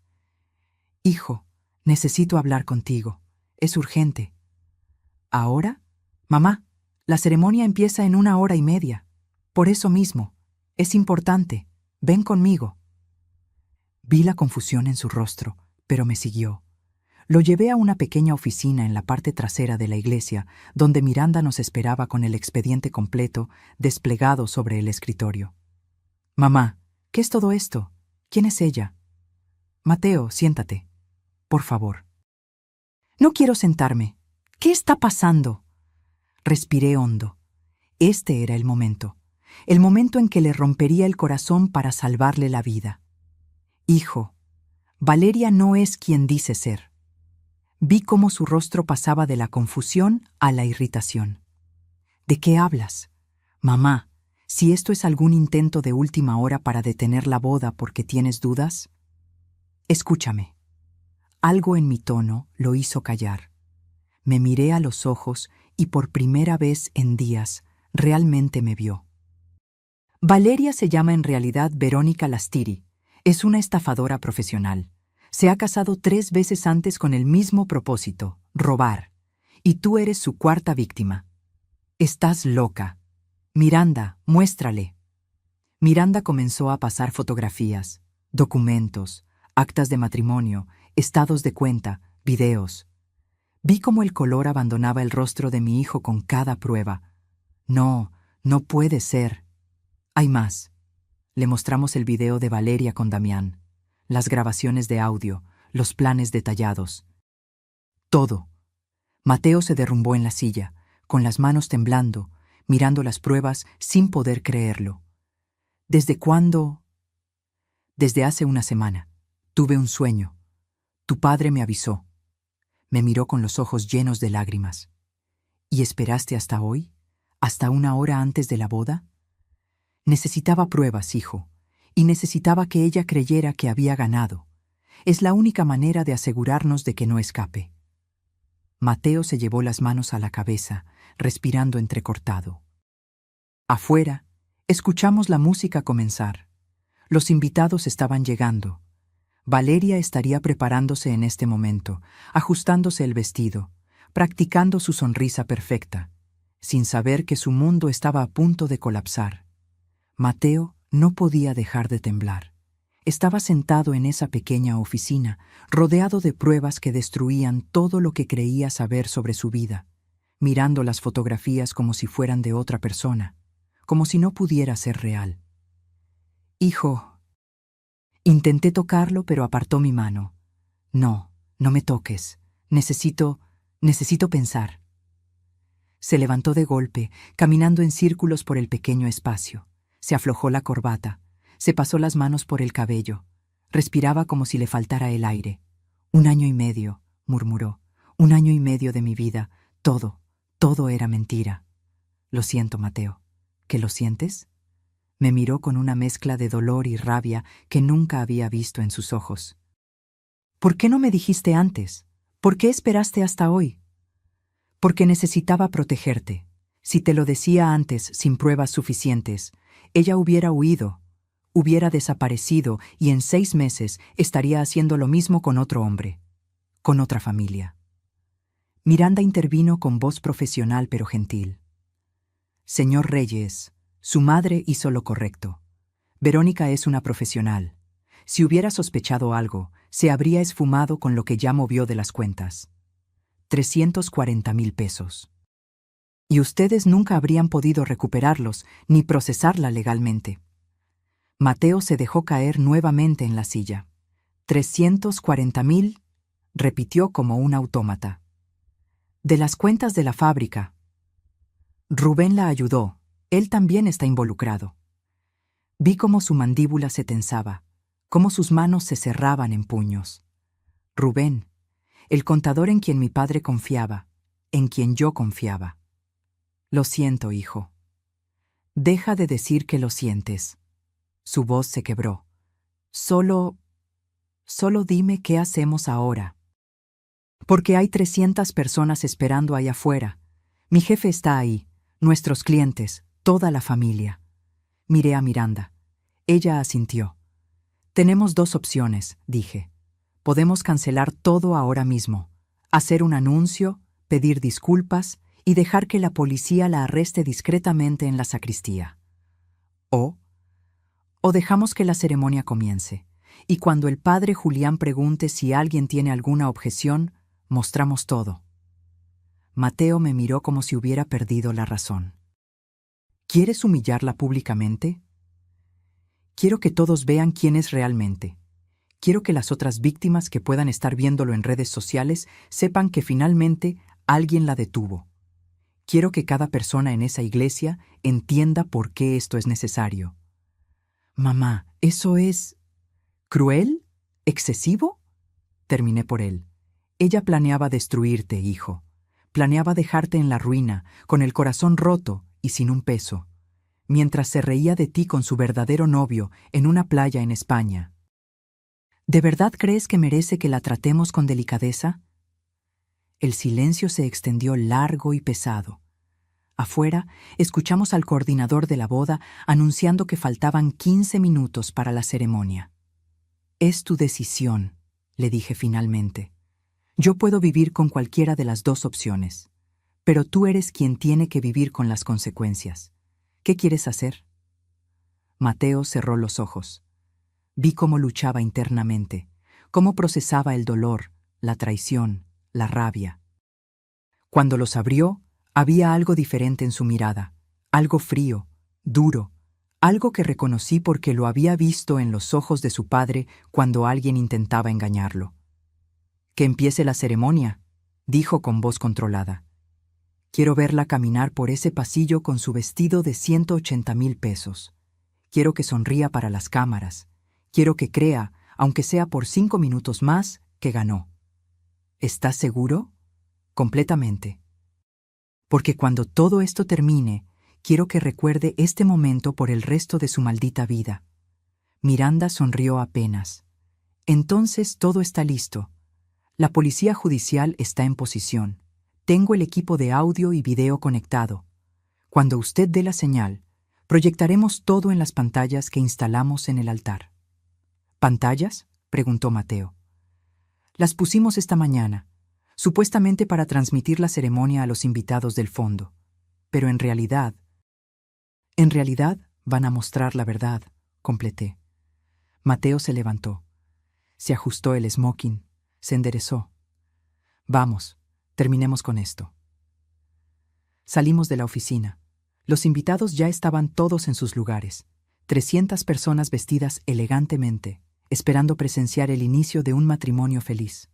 «Hijo, necesito hablar contigo. Es urgente». «¿Ahora? Mamá, la ceremonia empieza en 1 hora y media. Por eso mismo, es importante. Ven conmigo». Vi la confusión en su rostro, pero me siguió. Lo llevé a una pequeña oficina en la parte trasera de la iglesia, donde Miranda nos esperaba con el expediente completo desplegado sobre el escritorio. «Mamá, ¿qué es todo esto? ¿Quién es ella?» «Mateo, siéntate. Por favor». «No quiero sentarme. ¿Qué está pasando?» Respiré hondo. Este era el momento en que le rompería el corazón para salvarle la vida. «Hijo, Valeria no es quien dice ser». Vi cómo su rostro pasaba de la confusión a la irritación. «¿De qué hablas? Mamá, si esto es algún intento de última hora para detener la boda porque tienes dudas». «Escúchame». Algo en mi tono lo hizo callar. Me miré a los ojos y por primera vez en días realmente me vio. Valeria se llama en realidad Verónica Lastiri. Es una estafadora profesional. Se ha casado 3 veces antes con el mismo propósito, robar. Y tú eres su 4ª víctima. Estás loca. Miranda, muéstrale». Miranda comenzó a pasar fotografías, documentos, actas de matrimonio, estados de cuenta, videos. Vi cómo el color abandonaba el rostro de mi hijo con cada prueba. «No, no puede ser». «Hay más». Le mostramos el video de Valeria con Damián, las grabaciones de audio, los planes detallados. Todo. Mateo se derrumbó en la silla, con las manos temblando, mirando las pruebas sin poder creerlo. «¿Desde cuándo?» «Desde hace una semana. Tuve un sueño. Tu padre me avisó». Me miró con los ojos llenos de lágrimas. «¿Y esperaste hasta hoy? ¿Hasta 1 hora antes de la boda?» «Necesitaba pruebas, hijo, y necesitaba que ella creyera que había ganado. Es la única manera de asegurarnos de que no escape». Mateo se llevó las manos a la cabeza, respirando entrecortado. Afuera, escuchamos la música comenzar. Los invitados estaban llegando. Valeria estaría preparándose en este momento, ajustándose el vestido, practicando su sonrisa perfecta, sin saber que su mundo estaba a punto de colapsar. Mateo no podía dejar de temblar. Estaba sentado en esa pequeña oficina, rodeado de pruebas que destruían todo lo que creía saber sobre su vida, mirando las fotografías como si fueran de otra persona, como si no pudiera ser real. «Hijo». Intenté tocarlo, pero apartó mi mano. «No, no me toques. Necesito pensar». Se levantó de golpe, caminando en círculos por el pequeño espacio. Se aflojó la corbata, se pasó las manos por el cabello. Respiraba como si le faltara el aire. «1 año y medio», murmuró. «1 año y medio de mi vida. Todo era mentira». «Lo siento, Mateo». «¿Que lo sientes?». Me miró con una mezcla de dolor y rabia que nunca había visto en sus ojos. «¿Por qué no me dijiste antes? ¿Por qué esperaste hasta hoy?». «Porque necesitaba protegerte. Si te lo decía antes sin pruebas suficientes, ella hubiera huido, hubiera desaparecido y en 6 meses estaría haciendo lo mismo con otro hombre, con otra familia». Miranda intervino con voz profesional pero gentil. «Señor Reyes, su madre hizo lo correcto. Verónica es una profesional. Si hubiera sospechado algo, se habría esfumado con lo que ya movió de las cuentas. 340,000 pesos. Y ustedes nunca habrían podido recuperarlos ni procesarla legalmente». Mateo se dejó caer nuevamente en la silla. 340,000, repitió como un autómata. «De las cuentas de la fábrica». Rubén la ayudó. Él también está involucrado. Vi cómo su mandíbula se tensaba, cómo sus manos se cerraban en puños. Rubén, el contador en quien mi padre confiaba, en quien yo confiaba. «Lo siento, hijo». «Deja de decir que lo sientes». Su voz se quebró. Solo dime qué hacemos ahora». «Porque hay 300 personas esperando allá afuera. Mi jefe está ahí, nuestros clientes, toda la familia». Miré a Miranda. Ella asintió. «Tenemos 2 opciones», dije. «Podemos cancelar todo ahora mismo, hacer un anuncio, pedir disculpas y dejar que la policía la arreste discretamente en la sacristía. O dejamos que la ceremonia comience, y cuando el padre Julián pregunte si alguien tiene alguna objeción, mostramos todo». Mateo me miró como si hubiera perdido la razón. «¿Quieres humillarla públicamente?». «Quiero que todos vean quién es realmente. Quiero que las otras víctimas que puedan estar viéndolo en redes sociales sepan que finalmente alguien la detuvo. Quiero que cada persona en esa iglesia entienda por qué esto es necesario». «Mamá, ¿eso es cruel? ¿Excesivo?». Terminé por él. «Ella planeaba destruirte, hijo. Planeaba dejarte en la ruina, con el corazón roto y sin un peso, mientras se reía de ti con su verdadero novio en una playa en España. ¿De verdad crees que merece que la tratemos con delicadeza?». El silencio se extendió largo y pesado. Afuera, escuchamos al coordinador de la boda anunciando que faltaban 15 minutos para la ceremonia. «Es tu decisión», le dije finalmente. «Yo puedo vivir con cualquiera de las 2 opciones, pero tú eres quien tiene que vivir con las consecuencias. ¿Qué quieres hacer?». Mateo cerró los ojos. Vi cómo luchaba internamente, cómo procesaba el dolor, la traición, la rabia. Cuando los abrió, había algo diferente en su mirada, algo frío, duro, algo que reconocí porque lo había visto en los ojos de su padre cuando alguien intentaba engañarlo. «Que empiece la ceremonia», dijo con voz controlada. «Quiero verla caminar por ese pasillo con su vestido de 180,000 pesos. Quiero que sonría para las cámaras. Quiero que crea, aunque sea por 5 minutos más, que ganó». «¿Estás seguro?». «Completamente. Porque cuando todo esto termine, quiero que recuerde este momento por el resto de su maldita vida». Miranda sonrió apenas. «Entonces todo está listo. La policía judicial está en posición. Tengo el equipo de audio y video conectado. Cuando usted dé la señal, proyectaremos todo en las pantallas que instalamos en el altar». «¿Pantallas? preguntó Mateo. Las pusimos esta mañana, supuestamente para transmitir la ceremonia a los invitados del fondo. Pero en realidad van a mostrar la verdad, completé. Mateo se levantó. Se ajustó el smoking, se enderezó. Vamos, terminemos con esto. Salimos de la oficina. Los invitados ya estaban todos en sus lugares. 300 personas vestidas elegantemente, esperando presenciar el inicio de un matrimonio feliz.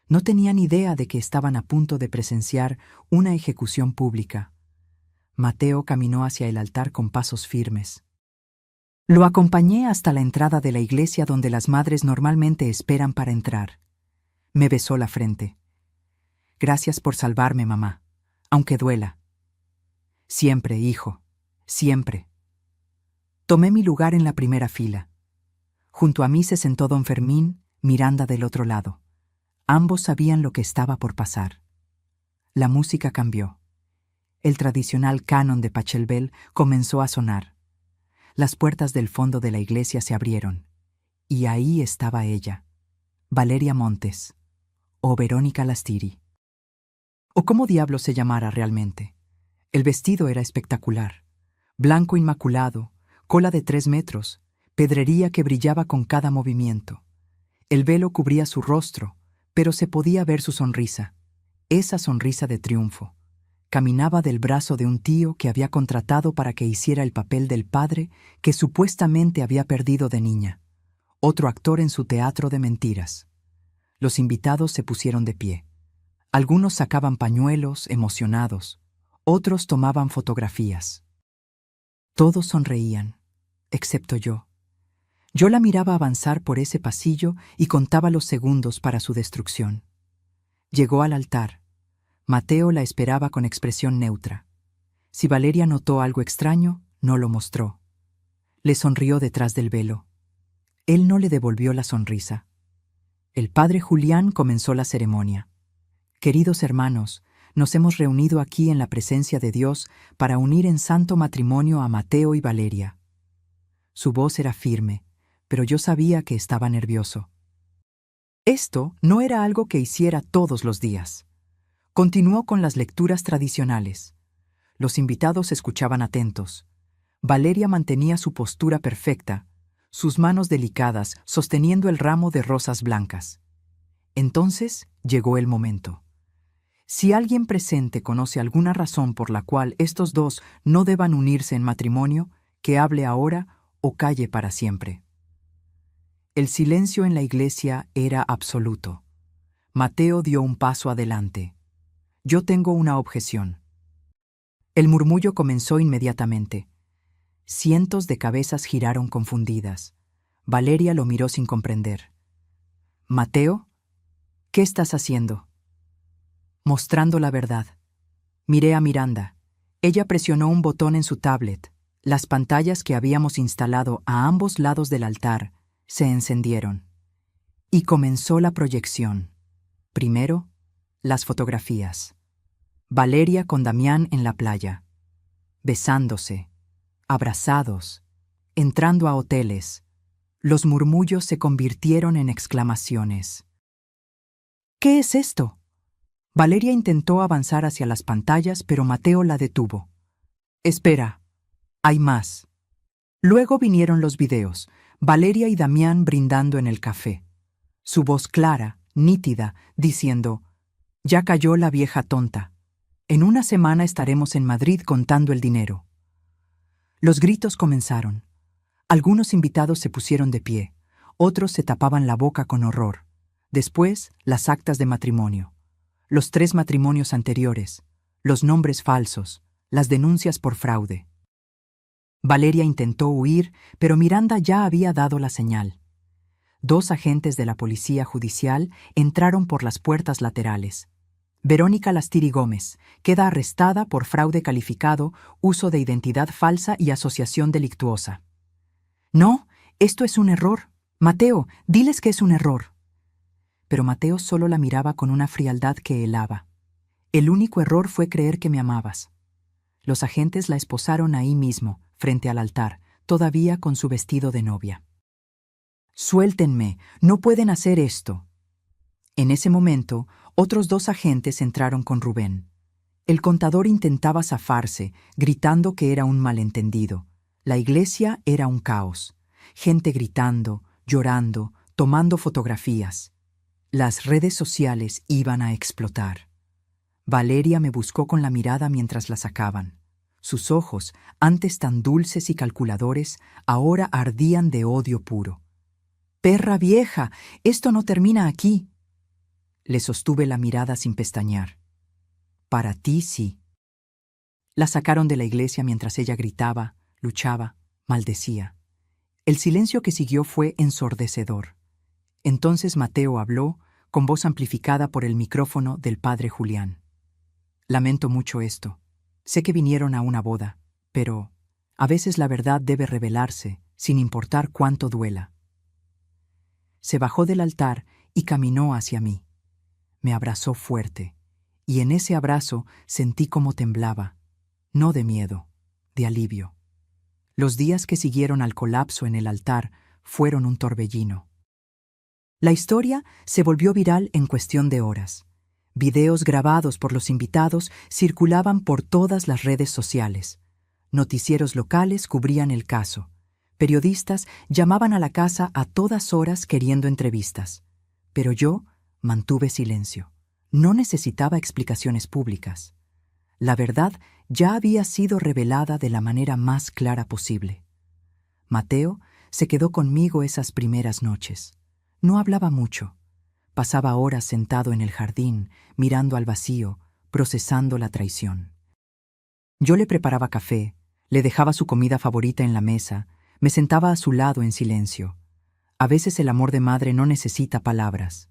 No tenían idea de que estaban a punto de presenciar una ejecución pública. Mateo caminó hacia el altar con pasos firmes. Lo acompañé hasta la entrada de la iglesia donde las madres normalmente esperan para entrar. Me besó la frente. Gracias por salvarme, mamá, aunque duela. Siempre, hijo, siempre. Tomé mi lugar en la primera fila. Junto a mí se sentó don Fermín, Miranda del otro lado. Ambos sabían lo que estaba por pasar. La música cambió. El tradicional canon de Pachelbel comenzó a sonar. Las puertas del fondo de la iglesia se abrieron. Y ahí estaba ella, Valeria Montes, o Verónica Lastiri. O cómo diablos se llamara realmente. El vestido era espectacular. Blanco inmaculado, cola de 3 metros, pedrería que brillaba con cada movimiento. El velo cubría su rostro, pero se podía ver su sonrisa, esa sonrisa de triunfo. Caminaba del brazo de un tío que había contratado para que hiciera el papel del padre que supuestamente había perdido de niña, otro actor en su teatro de mentiras. Los invitados se pusieron de pie. Algunos sacaban pañuelos, emocionados, otros tomaban fotografías. Todos sonreían, excepto yo. Yo la miraba avanzar por ese pasillo y contaba los segundos para su destrucción. Llegó al altar. Mateo la esperaba con expresión neutra. Si Valeria notó algo extraño, no lo mostró. Le sonrió detrás del velo. Él no le devolvió la sonrisa. El padre Julián comenzó la ceremonia. Queridos hermanos, nos hemos reunido aquí en la presencia de Dios para unir en santo matrimonio a Mateo y Valeria. Su voz era firme, pero yo sabía que estaba nervioso. Esto no era algo que hiciera todos los días. Continuó con las lecturas tradicionales. Los invitados escuchaban atentos. Valeria mantenía su postura perfecta, sus manos delicadas sosteniendo el ramo de rosas blancas. Entonces llegó el momento. Si alguien presente conoce alguna razón por la cual estos dos no deban unirse en matrimonio, que hable ahora o calle para siempre. El silencio en la iglesia era absoluto. Mateo dio un paso adelante. Yo tengo una objeción. El murmullo comenzó inmediatamente. Cientos de cabezas giraron confundidas. Valeria lo miró sin comprender. «Mateo, ¿qué estás haciendo?» «Mostrando la verdad». Miré a Miranda. Ella presionó un botón en su tablet. Las pantallas que habíamos instalado a ambos lados del altar se encendieron. Y comenzó la proyección. Primero, las fotografías. Valeria con Damián en la playa. Besándose. Abrazados. Entrando a hoteles. Los murmullos se convirtieron en exclamaciones. «¿Qué es esto?» Valeria intentó avanzar hacia las pantallas, pero Mateo la detuvo. «Espera, hay más». Luego vinieron los videos, Valeria y Damián brindando en el café. Su voz clara, nítida, diciendo: «Ya cayó la vieja tonta. En una semana estaremos en Madrid contando el dinero». Los gritos comenzaron. Algunos invitados se pusieron de pie, otros se tapaban la boca con horror. Después, las actas de matrimonio. Los 3 matrimonios anteriores, los nombres falsos, las denuncias por fraude. Valeria intentó huir, pero Miranda ya había dado la señal. 2 agentes de la policía judicial entraron por las puertas laterales. Verónica Lastiri Gómez queda arrestada por fraude calificado, uso de identidad falsa y asociación delictuosa. «No, esto es un error. Mateo, diles que es un error». Pero Mateo solo la miraba con una frialdad que helaba. «El único error fue creer que me amabas». Los agentes la esposaron ahí mismo, frente al altar, todavía con su vestido de novia. «Suéltenme, no pueden hacer esto». En ese momento, otros 2 agentes entraron con Rubén. El contador intentaba zafarse, gritando que era un malentendido. La iglesia era un caos. Gente gritando, llorando, tomando fotografías. Las redes sociales iban a explotar. Valeria me buscó con la mirada mientras la sacaban. Sus ojos, antes tan dulces y calculadores, ahora ardían de odio puro. «¡Perra vieja! ¡Esto no termina aquí!». Le sostuve la mirada sin pestañear. «Para ti sí». La sacaron de la iglesia mientras ella gritaba, luchaba, maldecía. El silencio que siguió fue ensordecedor. Entonces Mateo habló, con voz amplificada por el micrófono del padre Julián. «Lamento mucho esto. Sé que vinieron a una boda, pero a veces la verdad debe revelarse, sin importar cuánto duela». Se bajó del altar y caminó hacia mí. Me abrazó fuerte, y en ese abrazo sentí cómo temblaba, no de miedo, de alivio. Los días que siguieron al colapso en el altar fueron un torbellino. La historia se volvió viral en cuestión de horas. Videos grabados por los invitados circulaban por todas las redes sociales. Noticieros locales cubrían el caso. Periodistas llamaban a la casa a todas horas queriendo entrevistas. Pero yo mantuve silencio. No necesitaba explicaciones públicas. La verdad ya había sido revelada de la manera más clara posible. Mateo se quedó conmigo esas primeras noches. No hablaba mucho. Pasaba horas sentado en el jardín, mirando al vacío, procesando la traición. Yo le preparaba café, le dejaba su comida favorita en la mesa, me sentaba a su lado en silencio. A veces el amor de madre no necesita palabras.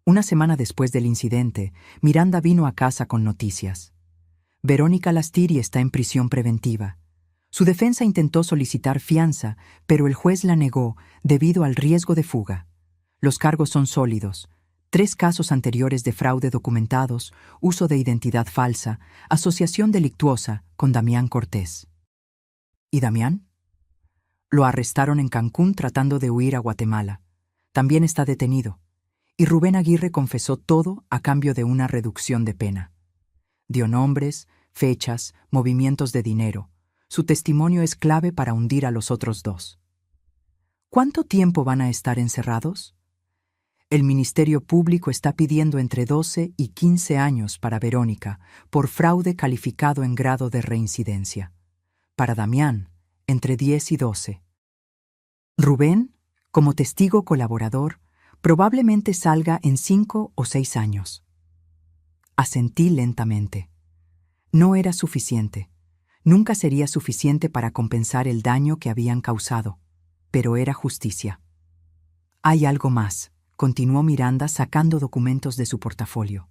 Una semana después del incidente, Miranda vino a casa con noticias. Verónica Lastiri está en prisión preventiva. Su defensa intentó solicitar fianza, pero el juez la negó debido al riesgo de fuga. Los cargos son sólidos. 3 casos anteriores de fraude documentados, uso de identidad falsa, asociación delictuosa con Damián Cortés. ¿Y Damián? Lo arrestaron en Cancún tratando de huir a Guatemala. También está detenido. Y Rubén Aguirre confesó todo a cambio de una reducción de pena. Dio nombres, fechas, movimientos de dinero. Su testimonio es clave para hundir a los otros 2. ¿Cuánto tiempo van a estar encerrados? El Ministerio Público está pidiendo entre 12 y 15 años para Verónica por fraude calificado en grado de reincidencia. Para Damián, entre 10 y 12. Rubén, como testigo colaborador, probablemente salga en 5 o 6 años. Asentí lentamente. No era suficiente. Nunca sería suficiente para compensar el daño que habían causado, pero era justicia. Hay algo más, continuó Miranda sacando documentos de su portafolio.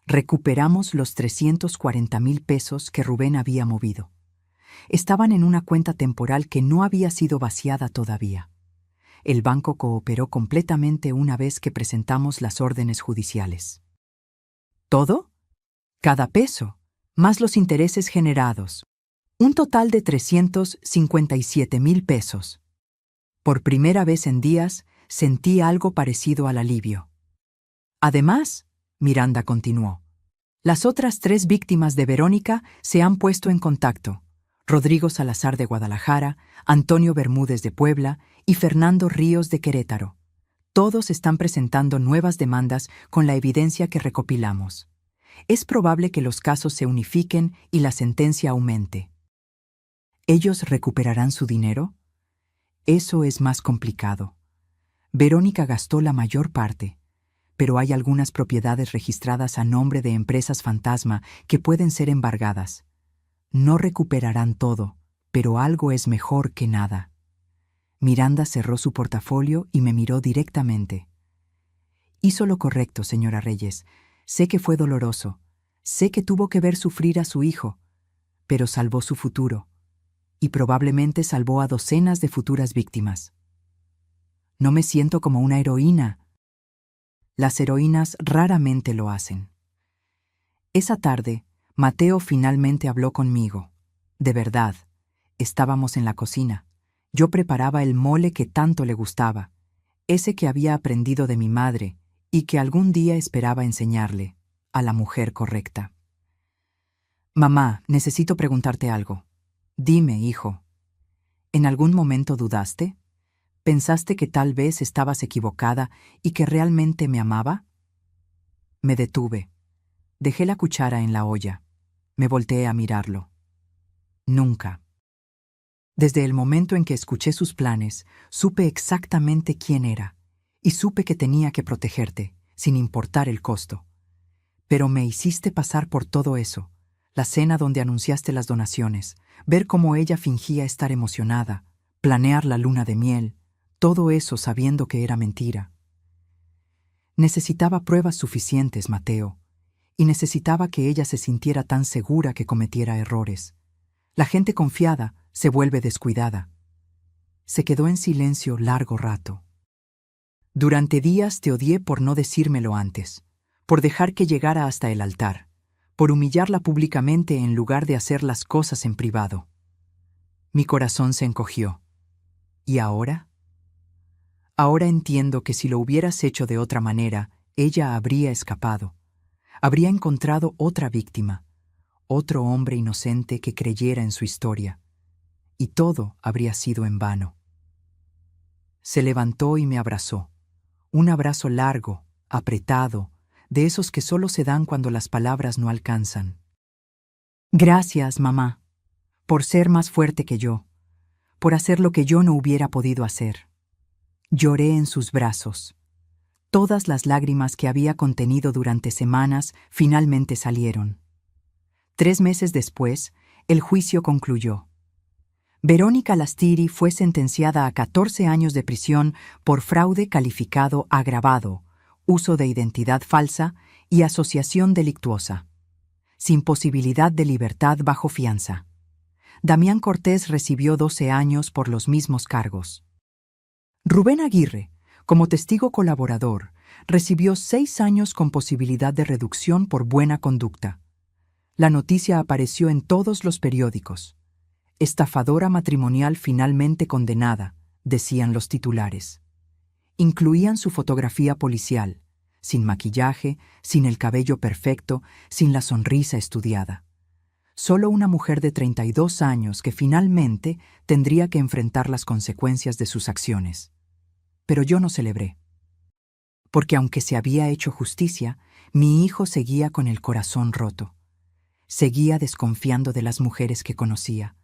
Recuperamos los 340,000 pesos que Rubén había movido. Estaban en una cuenta temporal que no había sido vaciada todavía. El banco cooperó completamente una vez que presentamos las órdenes judiciales. ¿Todo? Cada peso, más los intereses generados. Un total de 357,000 pesos. Por primera vez en días, sentí algo parecido al alivio. Además, Miranda continuó, las otras 3 víctimas de Verónica se han puesto en contacto. Rodrigo Salazar de Guadalajara, Antonio Bermúdez de Puebla y Fernando Ríos de Querétaro. Todos están presentando nuevas demandas con la evidencia que recopilamos. Es probable que los casos se unifiquen y la sentencia aumente. ¿Ellos recuperarán su dinero? Eso es más complicado. Verónica gastó la mayor parte, pero hay algunas propiedades registradas a nombre de empresas fantasma que pueden ser embargadas. No recuperarán todo, pero algo es mejor que nada. Miranda cerró su portafolio y me miró directamente. Hizo lo correcto, señora Reyes. Sé que fue doloroso. Sé que tuvo que ver sufrir a su hijo, pero salvó su futuro. Y probablemente salvó a docenas de futuras víctimas. No me siento como una heroína. Las heroínas raramente lo hacen. Esa tarde, Mateo finalmente habló conmigo. De verdad, estábamos en la cocina. Yo preparaba el mole que tanto le gustaba. ese que había aprendido de mi madre y que algún día esperaba enseñarle, a la mujer correcta. Mamá, necesito preguntarte algo. Dime, hijo, ¿en algún momento dudaste? ¿Pensaste que tal vez estabas equivocada y que realmente me amaba? Me detuve. Dejé la cuchara en la olla. Me volteé a mirarlo. Nunca. Desde el momento en que escuché sus planes, supe exactamente quién era, y supe que tenía que protegerte, sin importar el costo. Pero me hiciste pasar por todo eso, la cena donde anunciaste las donaciones, ver cómo ella fingía estar emocionada, planear la luna de miel, todo eso sabiendo que era mentira. Necesitaba pruebas suficientes, Mateo, y necesitaba que ella se sintiera tan segura que cometiera errores. La gente confiada se vuelve descuidada. Se quedó en silencio largo rato. Durante días te odié por no decírmelo antes, por dejar que llegara hasta el altar, por humillarla públicamente en lugar de hacer las cosas en privado. Mi corazón se encogió. ¿Y ahora? Ahora entiendo que si lo hubieras hecho de otra manera, ella habría escapado. Habría encontrado otra víctima, otro hombre inocente que creyera en su historia. Y todo habría sido en vano. Se levantó y me abrazó. Un abrazo largo, apretado, de esos que solo se dan cuando las palabras no alcanzan. Gracias, mamá, por ser más fuerte que yo, por hacer lo que yo no hubiera podido hacer. Lloré en sus brazos. Todas las lágrimas que había contenido durante semanas finalmente salieron. 3 meses después, el juicio concluyó. Verónica Lastiri fue sentenciada a 14 años de prisión por fraude calificado agravado, uso de identidad falsa y asociación delictuosa, sin posibilidad de libertad bajo fianza. Damián Cortés recibió 12 años por los mismos cargos. Rubén Aguirre, como testigo colaborador, recibió 6 años con posibilidad de reducción por buena conducta. La noticia apareció en todos los periódicos. Estafadora matrimonial finalmente condenada, decían los titulares. Incluían su fotografía policial, sin maquillaje, sin el cabello perfecto, sin la sonrisa estudiada. Solo una mujer de 32 años que finalmente tendría que enfrentar las consecuencias de sus acciones. Pero yo no celebré. Porque aunque se había hecho justicia, mi hijo seguía con el corazón roto. Seguía desconfiando de las mujeres que conocía.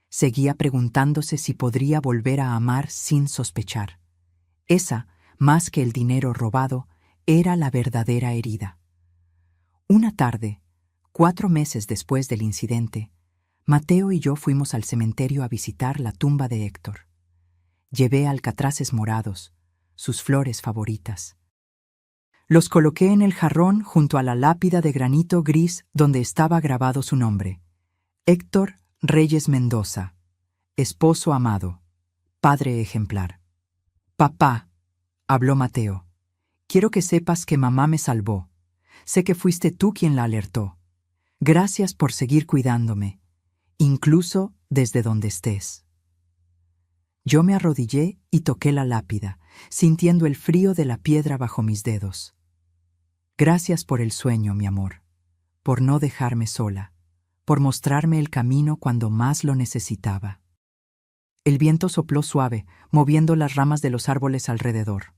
Seguía preguntándose si podría volver a amar sin sospechar. Esa, más que el dinero robado, era la verdadera herida. Una tarde, 4 meses después del incidente, Mateo y yo fuimos al cementerio a visitar la tumba de Héctor. Llevé alcatraces morados, sus flores favoritas. Los coloqué en el jarrón junto a la lápida de granito gris donde estaba grabado su nombre. Héctor Reyes Mendoza, esposo amado, padre ejemplar. Papá, habló Mateo, quiero que sepas que mamá me salvó. Sé que fuiste tú quien la alertó. Gracias por seguir cuidándome, incluso desde donde estés. Yo me arrodillé y toqué la lápida, sintiendo el frío de la piedra bajo mis dedos. Gracias por el sueño, mi amor, por no dejarme sola, por mostrarme el camino cuando más lo necesitaba. El viento sopló suave, moviendo las ramas de los árboles alrededor.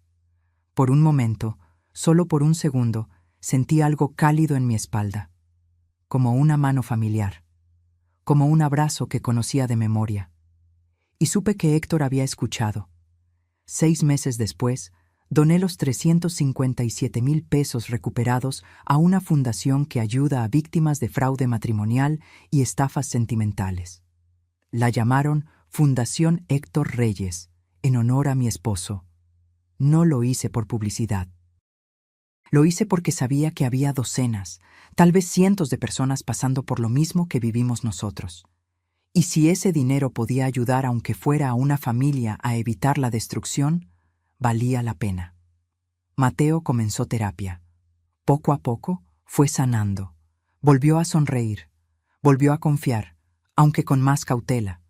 Por un momento, solo por un segundo, sentí algo cálido en mi espalda, como una mano familiar, como un abrazo que conocía de memoria. Y supe que Héctor había escuchado. 6 meses después, doné los 357,000 pesos recuperados a una fundación que ayuda a víctimas de fraude matrimonial y estafas sentimentales. La llamaron Fundación Héctor Reyes, en honor a mi esposo. No lo hice por publicidad. Lo hice porque sabía que había docenas, tal vez cientos de personas pasando por lo mismo que vivimos nosotros. Y si ese dinero podía ayudar aunque fuera a una familia a evitar la destrucción, valía la pena. Mateo comenzó terapia. Poco a poco fue sanando. Volvió a sonreír. Volvió a confiar, aunque con más cautela.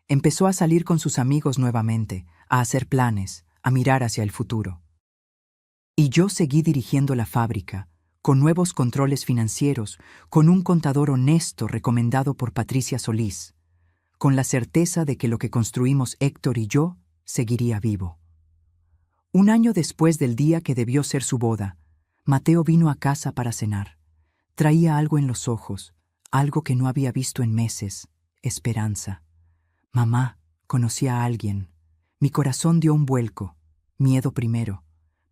Empezó a salir con sus amigos nuevamente, a hacer planes, a mirar hacia el futuro. Y yo seguí dirigiendo la fábrica, con nuevos controles financieros, con un contador honesto recomendado por Patricia Solís, con la certeza de que lo que construimos Héctor y yo seguiría vivo. Un año después del día que debió ser su boda, Mateo vino a casa para cenar. Traía algo en los ojos, algo que no había visto en meses: esperanza. Mamá, conocí a alguien. Mi corazón dio un vuelco, miedo primero,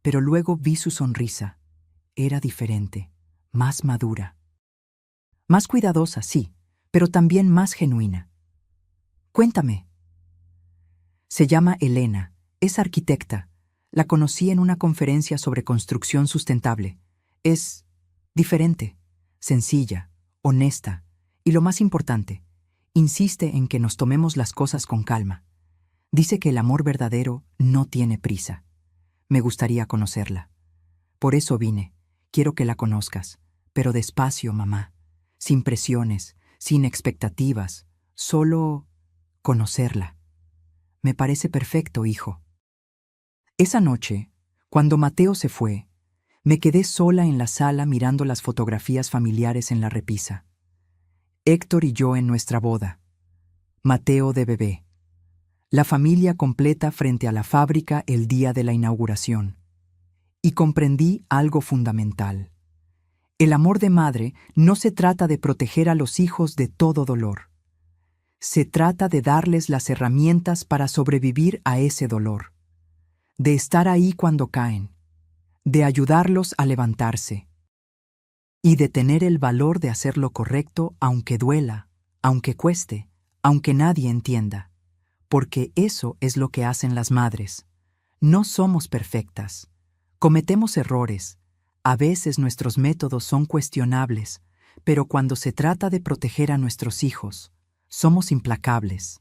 pero luego vi su sonrisa. Era diferente, más madura. Más cuidadosa, sí, pero también más genuina. Cuéntame. Se llama Elena, es arquitecta. La conocí en una conferencia sobre construcción sustentable. Es diferente, sencilla, honesta y, lo más importante, insiste en que nos tomemos las cosas con calma. Dice que el amor verdadero no tiene prisa. Me gustaría conocerla. Por eso vine. Quiero que la conozcas, pero despacio, mamá, sin presiones, sin expectativas, solo conocerla. Me parece perfecto, hijo. Esa noche, cuando Mateo se fue, me quedé sola en la sala mirando las fotografías familiares en la repisa. Héctor y yo en nuestra boda. Mateo de bebé. La familia completa frente a la fábrica el día de la inauguración. Y comprendí algo fundamental. El amor de madre no se trata de proteger a los hijos de todo dolor. Se trata de darles las herramientas para sobrevivir a ese dolor. De estar ahí cuando caen. De ayudarlos a levantarse. Y de tener el valor de hacer lo correcto aunque duela, aunque cueste, aunque nadie entienda. Porque eso es lo que hacen las madres. No somos perfectas. Cometemos errores. A veces nuestros métodos son cuestionables, pero cuando se trata de proteger a nuestros hijos, somos implacables.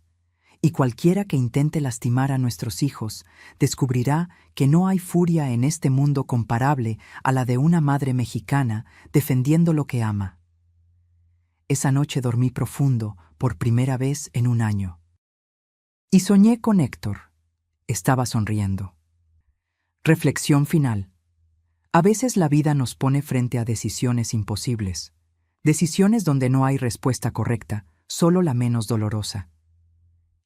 Y cualquiera que intente lastimar a nuestros hijos descubrirá que no hay furia en este mundo comparable a la de una madre mexicana defendiendo lo que ama. Esa noche dormí profundo por primera vez en un año. Y soñé con Héctor. Estaba sonriendo. Reflexión final. A veces la vida nos pone frente a decisiones imposibles. Decisiones donde no hay respuesta correcta, solo la menos dolorosa.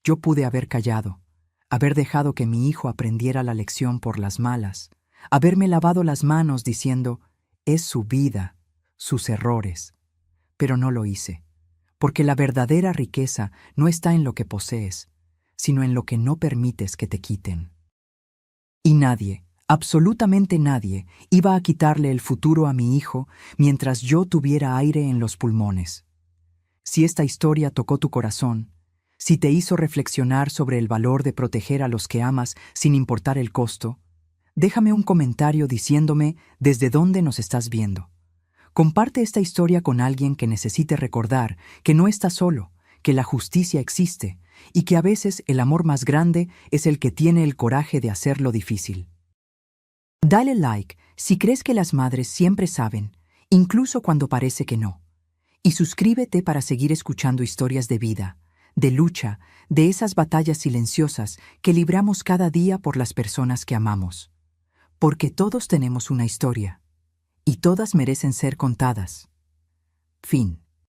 Yo pude haber callado, haber dejado que mi hijo aprendiera la lección por las malas, haberme lavado las manos diciendo, es su vida, sus errores. Pero no lo hice, porque la verdadera riqueza no está en lo que posees, sino en lo que no permites que te quiten. Y nadie, absolutamente nadie, iba a quitarle el futuro a mi hijo mientras yo tuviera aire en los pulmones. Si esta historia tocó tu corazón, si te hizo reflexionar sobre el valor de proteger a los que amas sin importar el costo, déjame un comentario diciéndome desde dónde nos estás viendo. Comparte esta historia con alguien que necesite recordar que no está solo, que la justicia existe y que a veces el amor más grande es el que tiene el coraje de hacer lo difícil. Dale like si crees que las madres siempre saben, incluso cuando parece que no. Y suscríbete para seguir escuchando historias de vida, de lucha, de esas batallas silenciosas que libramos cada día por las personas que amamos. Porque todos tenemos una historia, y todas merecen ser contadas. Fin.